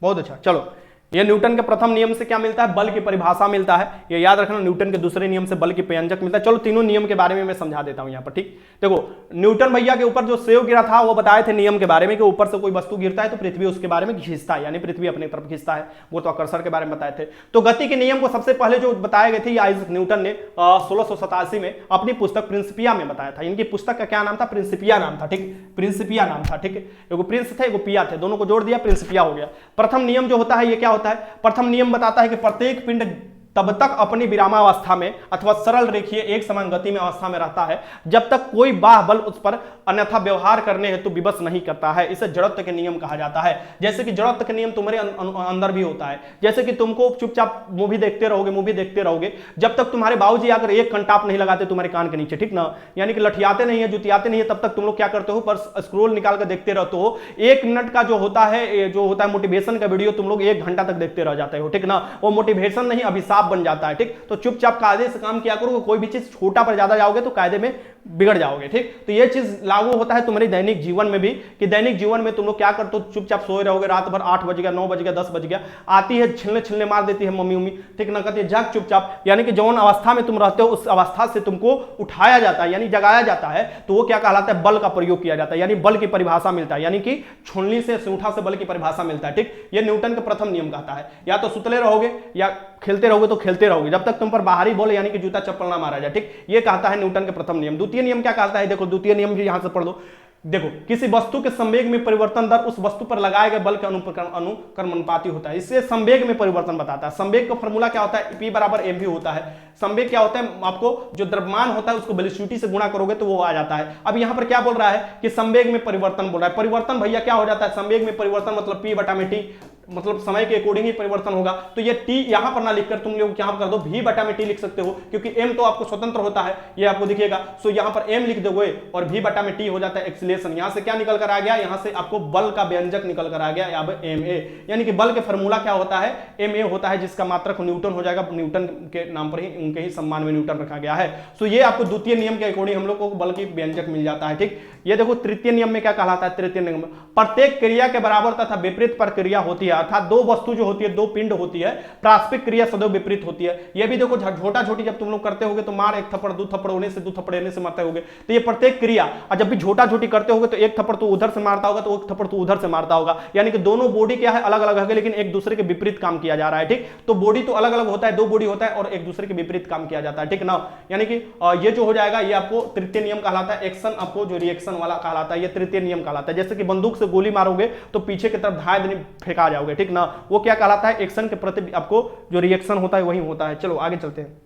बहुत अच्छा। चलो, ये न्यूटन के प्रथम नियम से क्या मिलता है? बल की परिभाषा मिलता है, ये याद रखना। न्यूटन के दूसरे नियम से बल की व्यंजक मिलता है। चलो तीनों नियम के बारे में मैं समझा देता हूं यहां पर, ठीक। देखो, न्यूटन भैया के ऊपर जो सेव गिरा था वो बताए थे नियम के बारे में कि ऊपर से कोई वस्तु गिरता है तो पृथ्वी उसके बारे में खींचता है, यानी पृथ्वी अपनी तरफ खींचता है, वो तो आकर्षण के बारे में बताए थे। तो गति के नियम को सबसे पहले जो बताए गए थे आइजैक न्यूटन ने 1687 में अपनी पुस्तक प्रिंसिपिया में बताया था। इनकी पुस्तक का क्या नाम था? प्रिंसिपिया नाम था, ठीक, प्रिंसिपिया नाम था, ठीक। एगो प्रिंस थे, एगो पिया थे, दोनों को जोड़ दिया, प्रिंसिपिया हो गया। प्रथम नियम जो होता है ये क्या होता है? प्रथम नियम बताता है कि प्रत्येक पिंड तब तक अपनी विरामावस्था में अथवा सरल रेखीय एक समान गति में अवस्था में रहता है जब तक कोई बाह्य बल उस पर अन्यथा व्यवहार करने हेतु विवश नहीं करता है। इसे जड़त्व के नियम कहा जाता है। जैसे कि जड़त्व के नियम तुम्हारे अंदर भी होता है। जैसे कि तुमको चुपचाप मूवी देखते रहोगे जब तक तुम्हारे बाबूजी आकर एक कंटाप नहीं लगाते तुम्हारे कान के नीचे, ठीक ना, यानी कि लठियाते नहीं है, जुतियाते नहीं है, तब तक तुम लोग क्या करते हो? पर स्क्रोल निकाल कर देखते रहते हो। 1 मिनट का जो होता है मोटिवेशन का वीडियो तुम लोग 1 घंटा तक देखते रह जाते हो, ठीक ना। वो मोटिवेशन नहीं अभिशाप बन जाता है, ठीक। तो चुपचाप कायदे से काम किया करो। कोई भी चीज छोटा पर ज्यादा जाओगे तो कायदे में बिगड़ जाओगे, ठीक। तो ये चीज लागू होता है तुम्हारे दैनिक जीवन में भी, कि दैनिक जीवन में तुम लोग क्या करते हो? चुपचाप सोए रहोगे, रात भर 8 बज गया, 9 बज गया, 10 बज गया, आती है छिलने मार देती है मम्मी, ठीक ना, कहती है जाग चुपचाप, यानी कि जौन अवस्था में तुम रहते हो उस अवस्था से तुमको उठाया जाता है, यानी जगाया जाता है, तो वो क्या कहलाता है? बल का प्रयोग किया जाता है, यानी बल की परिभाषा मिलता है, यानी कि छुलनी से सूठा से बल की परिभाषा मिलता है, ठीक। ये न्यूटन का प्रथम नियम कहता है। या तो सुतले रहोगे या खेलते रहोगे तो खेलते रहोगे जब तक तुम पर बाहरी बॉल यानी कि जूता चप्पल ना मारा जाए, ठीक। ये कहता है न्यूटन के प्रथम नियम। द्वितीय नियम क्या कहता है? देखो, द्वितीय नियम भी यहां से पढ़ लो। देखो, किसी वस्तु के संवेग में परिवर्तन दर उस वस्तु पर लगाए गए बल के अनुक्रमानुपाती होता है। इससे संवेग में परिवर्तन बताता है। संवेग का फॉर्मूला क्या होता है? P बराबर mv होता है। संवेग क्या होता है? आपको जो द्रव्यमान होता है उसको वेलोसिटी से गुणा करोगे तो वो आ जाता है। अब यहां पर क्या बोल रहा है कि संवेग में परिवर्तन बोल रहा है। परिवर्तन भैया क्या हो जाता है? संवेग में परिवर्तन मतलब P बटा में T, मतलब समय के अकॉर्डिंग ही परिवर्तन होगा। तो ये T यहां पर ना लिखकर तुम लोग यहां पर कर दो V बटा में T लिख सकते हो, क्योंकि M तो आपको स्वतंत्र होता है, ये आपको दिखेगा। सो यहां पर M लिख दोगे और V बटा में T हो जाता है एक्सीलरेशन। यहां से क्या निकल कर आ गया? यहां से आपको बल का व्यंजक निकल कर आ गया, अब ma, यानी कि बल के फॉर्मूला क्या होता है? ma होता है, जिसका मात्रक न्यूटन हो जाएगा। न्यूटन के नाम पर ही, उनके ही सम्मान में न्यूटन रखा गया है। सो ये आपको द्वितीय नियम के अकॉर्डिंग हम लोग को बल की व्यंजक मिल जाता है, ठीक। ये देखो, तृतीय नियम में क्या कहलाता है? तृतीय नियम में प्रत्येक क्रिया के बराबर तथा विपरीत पर क्रिया होती है, अर्थात दो वस्तु जो होती है, दो पिंड होती है, प्रास्पिक क्रिया सदैव विपरीत होती है। ये भी देखो, छोटा छोटी जब तुम लोग करते होगे तो मार 1 थप्पड़ 2 थप्पड़ होने से 2 थप्पड़ होने से मारते होगे, तो ये प्रत्येक क्रिया, और जब भी छोटा छोटी करते होगे तो 1 थप्पड़ तो उधर से मारता होगा तो 1 थप्पड़ तो उधर से मारता होगा, यानी कि दोनों बॉडी क्या है? अलग अलग है, लेकिन एक दूसरे के विपरीत काम किया जा रहा है, ठीक। तो बॉडी तो अलग अलग होता है, 2 बॉडी होता है और एक दूसरे के विपरीत काम किया जाता है, ठीक ना। यानी कि ये जो हो जाएगा ये आपको तृतीय नियम कहलाता है। एक्शन आपको जो रिएक्शन वाला कहलाता है, ये तृतीय नियम कहलाता है। जैसे कि बंदूक से गोली मारोगे तो पीछे की तरफ धाए फेंका जाओगे, ठीक ना, वो क्या कहलाता है? एक्शन के प्रति आपको जो रिएक्शन होता है वही होता है। चलो आगे चलते हैं।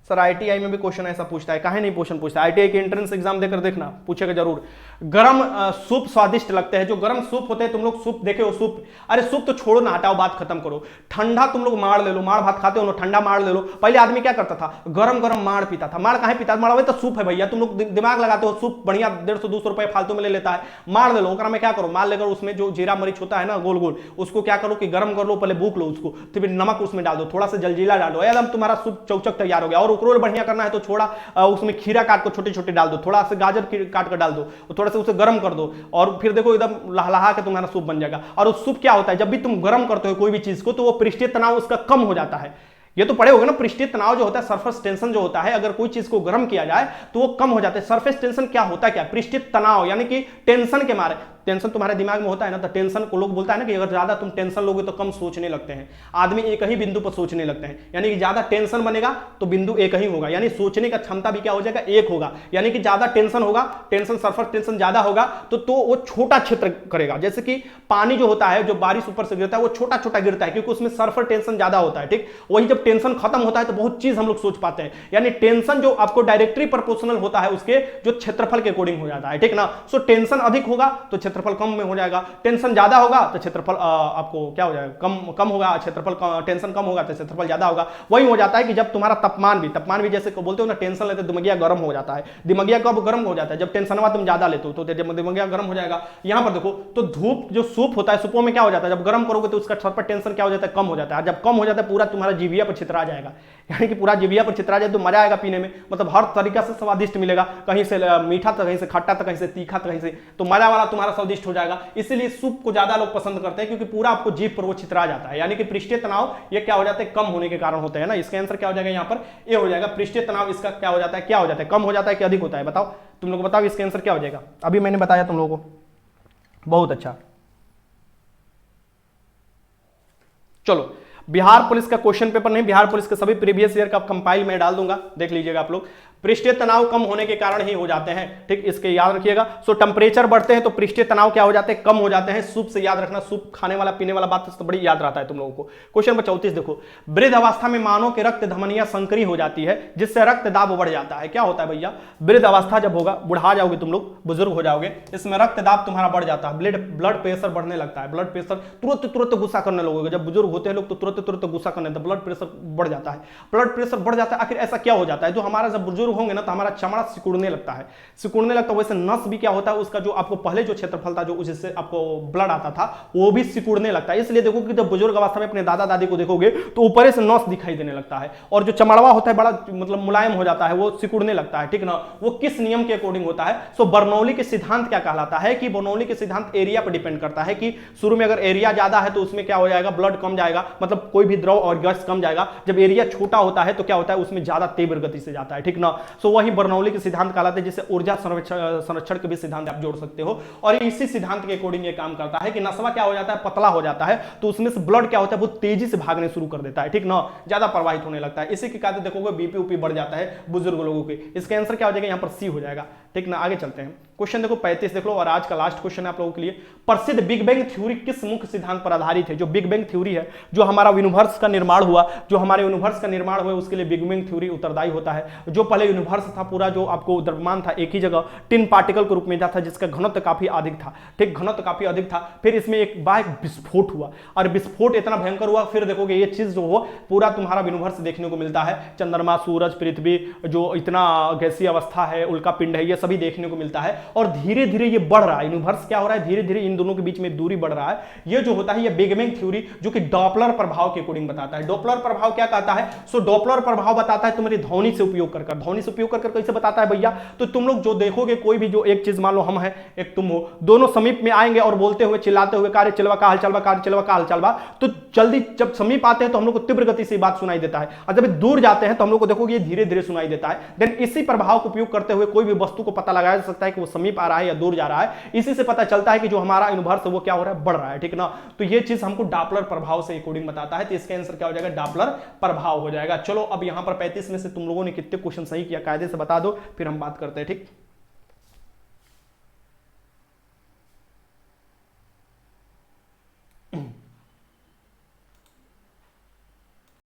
सर आईटीआई में भी क्वेश्चन ऐसा पूछता है, काहे नहीं क्वेश्चन पूछता है? आईटीआई के एंट्रेंस एग्जाम देकर देखना, पूछेगा जरूर। गरम सूप स्वादिष्ट लगते हैं। जो गरम सूप होते हैं, तुम लोग सूप देखे हो? सूप, अरे सूप तो छोड़ो ना, हटाओ, बात खत्म करो। ठंडा तुम लोग मार ले लो, मार भात खाते हो ना, ठंडा मार ले लो। पहले आदमी क्या करता था? गरम गरम मार पीता था। मार काहे पीता? मार तो सूप है भैया, तुम लोग दिमाग लगाते हो, सूप बढ़िया 150-200 रुपए फालतू में ले लेता है। मार ले लो, ओकरा में क्या करो? मार लेकर उसमें जो जीरा मरीच होता है ना गोल गोल, उसको क्या करो कि गरम कर लो, पहले भूख लो उसको, तो फिर नमक उसमें डाल दो, थोड़ा सा जलजीरा डाल दो, एकदम तुम्हारा सूप चौचक तैयार हो गया। और रोल बढ़िया करना है तो थोड़ा उसमें खीरा काट को छोटे छोटे डाल दो, थोड़ा सा गाजर काट कर डाल दो, थोड़ा सा उसे गर्म कर दो, और फिर देखो एकदम लहलहा के तुम्हारा सूप बन जाएगा। और उस सूप क्या होता है, जब भी तुम गर्म करते हो कोई भी चीज को तो वो पृष्ठीय तनाव उसका कम हो जाता है। ये तो पढ़े होगे ना, पृष्ठीय तनाव जो होता है, सरफेस टेंशन जो होता है, अगर कोई चीज को गर्म किया जाए तो वो कम हो जाता है। सरफेस टेंशन क्या होता है, क्या पृष्ठीय तनाव, यानी कि टेंशन के मारे, टेंशन तुम्हारे दिमाग में होता है ना, तो टेंशन को लोग बोलता है ना कि अगर ज्यादा तुम टेंशन लोगे तो कम सोचने लगते हैं, आदमी एक ही बिंदु पर सोचने लगते हैं, यानी कि ज्यादा टेंशन बनेगा तो बिंदु एक ही होगा, यानी सोचने का क्षमता भी क्या हो जाएगा, एक होगा। यानी कि ज्यादा टेंशन होगा, टेंशन सरफेस टेंशन ज्यादा होगा तो वो छोटा क्षेत्र करेगा। जैसे कि पानी जो होता है, जो बारिश ऊपर से गिरता है वो छोटा छोटा गिरता है क्योंकि उसमें सरफेस टेंशन ज्यादा होता है, ठीक। वही जब टेंशन खत्म होता है तो बहुत चीज हम लोग सोच पाते हैं, यानी टेंशन जो आपको डायरेक्टली प्रोपोर्शनल होता है उसके जो क्षेत्रफल के अकॉर्डिंग हो जाता है, ठीक ना। सो टेंशन अधिक होगा तो क्षेत्रफल कम में हो जाएगा, टेंशन ज्यादा होगा तो क्षेत्रफल आपको क्या हो जाएगा, कम होगा, क्षेत्रफल टेंशन कम होगा तो क्षेत्रफल ज्यादा होगा। वही हो जाता है कि जब तुम्हारा तापमान भी जैसे बोलते हो ना, टेंशन लेते दिमागिया गर्म हो जाता है, दिमागिया कब गर्म हो जाता है, जब टेंशन तुम ज्यादा लेते हो तो दिमागिया गर्म हो जाएगा। यहां पर देखो तो धूप जो सूप होता है, सूपों में क्या हो जाता है, जब गर्म करोगे तो उसका सरफेस टेंशन क्या हो जाता है, कम हो जाता है। जब कम हो जाता है पूरा तुम्हारा जीभिया पर छितरा जाएगा, यानी कि पूरा जीभिया पर छितरा जाए तो मजा आएगा पीने में, मतलब हर तरीका से स्वादिष्ट मिलेगा, कहीं से मीठा तो कहीं से खट्टा तो कहीं से तीखा तो कहीं से, तो मजा वाला तुम्हारा स्वादिष्ट हो जाएगा। इसलिए सूप को ज्यादा लोग पसंद करते हैं क्योंकि पूरा आपको जीभ पर वो छितरा जाता है, यानी कि पृष्ठीय तनाव ये क्या हो जाता है, कम होने के कारण होते हैं ना। इसका आंसर क्या हो जाएगा यहाँ पर, ए हो जाएगा। पृष्ठीय तनाव इसका क्या हो जाता है, कम हो जाता है कि अधिक होता है, बताओ तुम लोग बताओ इसका आंसर क्या हो जाएगा। अभी मैंने बताया तुम लोगों को, बहुत अच्छा। चलो बिहार पुलिस का क्वेश्चन पेपर नहीं, बिहार पुलिस के सभी प्रीवियस ईयर का कंपाइल मैं डाल दूंगा, देख लीजिएगा आप लोग। पृष्ठीय तनाव कम होने के कारण ही हो जाते हैं, ठीक, इसके याद रखिएगा। सो टेम्परेचर बढ़ते हैं तो पृष्ठीय तनाव क्या हो जाते हैं, कम हो जाते हैं। सूप से याद रखना, सूप खाने वाला पीने वाला बात तो बड़ी याद रहता है तुम लोगों को। क्वेश्चन नंबर 34 देखो, वृद्ध अवस्था में मानव के रक्त धमनियां संकरी हो जाती है जिससे रक्त दाब बढ़ जाता है। क्या होता है भैया, वृद्ध अवस्था जब होगा, बुढ़ा जाओगे तुम लोग, बुजुर्ग हो जाओगे, इसमें रक्त दाब तुम्हारा बढ़ जाता है, ब्लड प्रेशर बढ़ने लगता है, ब्लड प्रेशर तुरंत गुस्सा करने लगोगे। जब बुजुर्ग होते हैं लोग तो तुरंत गुस्सा करने, ब्लड प्रेशर बढ़ जाता है, ब्लड प्रेशर बढ़ जाता है। आखिर ऐसा क्या हो जाता है, जो हमारा जब बुजुर्ग होंगे ना तो हमारा चमड़ा सिकुड़ने लगता है, वैसे नस भी क्या होता है उसका, जो आपको पहले जो क्षेत्रफल था, जो उससे आपको ब्लड आता था, वो भी सिकुड़ने लगता है। इसलिए देखो कि जब बुजुर्ग अवस्था में अपने दादा दादी को देखोगे तो ऊपर से नस दिखाई देने लगता है, और जो चमड़वा होता है बड़ा मतलब मुलायम हो जाता है, वो सिकुड़ने लगता है, ठीक ना। वो किस नियम के अकॉर्डिंग होता है, सो बर्नौली के सिद्धांत क्या कहलाता है, कि बर्नौली के सिद्धांत एरिया पर डिपेंड करता है, कि शुरू में अगर एरिया ज्यादा है तो उसमें क्या हो जाएगा, ब्लड कम जाएगा, मतलब कोई भी द्रव और गैस कम जाएगा। जब एरिया छोटा होता है तो क्या होता है, उसमें ज्यादा तीव्र गति से जाता है, ठीक ना। सो वही बर्नौली के सिद्धांत कहलाते हैं, जिसे ऊर्जा संरक्षण के भी सिद्धांत आप जोड़ सकते हो, और इसी सिद्धांत के अकॉर्डिंग ये काम करता है कि नसवा क्या हो जाता है, पतला हो जाता है, तो उसमें से ब्लड क्या होता है, बहुत तेजी से भागने शुरू कर देता है, ठीक ना, ज्यादा प्रवाहित होने लगता है। इसी के कारण देखोगे बीपी उपी बढ़ जाता है बुजुर्ग लोगों के। इसका आंसर क्या हो जाएगा, यहाँ पर सी हो जाएगा, ठीक ना। आगे चलते हैं, क्वेश्चन देखो 35 देख लो, और आज का लास्ट क्वेश्चन है आप लोगों के लिए। प्रसिद्ध बिग बैंग थ्योरी किस मुख्य सिद्धांत पर आधारित है। जो बिग बैंग थ्योरी है, जो हमारा यूनिवर्स का निर्माण हुआ, जो हमारे यूनिवर्स का निर्माण हुआ, उसके लिए बिग बैंग थ्योरी उत्तरदायी होता है। जो पहले यूनिवर्स था पूरा, जो आपको द्रव्यमान था एक ही जगह टिन पार्टिकल के रूप में था, जिसका घनत्व काफी अधिक था, ठीक, घनत्व काफी अधिक था। फिर इसमें एक विस्फोट हुआ, और विस्फोट इतना भयंकर हुआ, फिर देखोगे ये चीज जो हो पूरा तुम्हारा यूनिवर्स देखने को मिलता है। चंद्रमा, सूरज, पृथ्वी, जो इतना गैसीय अवस्था है, उल्का पिंड है, ये सभी देखने को मिलता है। और धीरे धीरे ये बढ़ रहा है, यूनिवर्स क्या हो रहा है, धीरे धीरे इन दोनों के बीच में दूरी बढ़ रहा है। ये जो होता है ये बिग बैंग थ्योरी, जो कि डॉपलर प्रभाव के अकॉर्डिंग बताता है। डॉपलर प्रभाव क्या कहता है, सो डॉपलर प्रभाव बताता है तुम्हारी ध्वनि से उपयोग कर, ध्वनि से उपयोग कर कैसे बताता है भैया, तो तुम लोग जो देखोगे कोई भी जो एक चीज, मान लो हम है एक तुम हो, दोनों समीप में आएंगे और बोलते हुए चिल्लाते हुए कार्य चलवा का हाल चलवा, कार्य चलवा का हाल चलवा, तो जल्दी जब समीप आते हैं तो हम लोग को तीव्र गति से बात सुनाई देता है, और जब दूर जाते हैं तो हम लोग को देखोगे ये धीरे धीरे सुनाई देता है। देन इसी प्रभाव का उपयोग करते हुए कोई भी वस्तु को पता लगाया जा सकता है कि वो समीप आ रहा है या दूर जा रहा है। इसी से पता चलता है कि जो हमारा यूनिवर्स है वो क्या हो रहा है, बढ़ रहा है, ठीक ना। तो ये चीज हमको डॉपलर प्रभाव से अकॉर्डिंग बताता है, तो इसका आंसर क्या हो जाएगा, डॉपलर प्रभाव हो जाएगा। चलो अब यहां पर 35 में से तुम लोगों ने कितने क्वेश्चन सही किया कायदे से बता दो, फिर हम बात करते हैं, ठीक।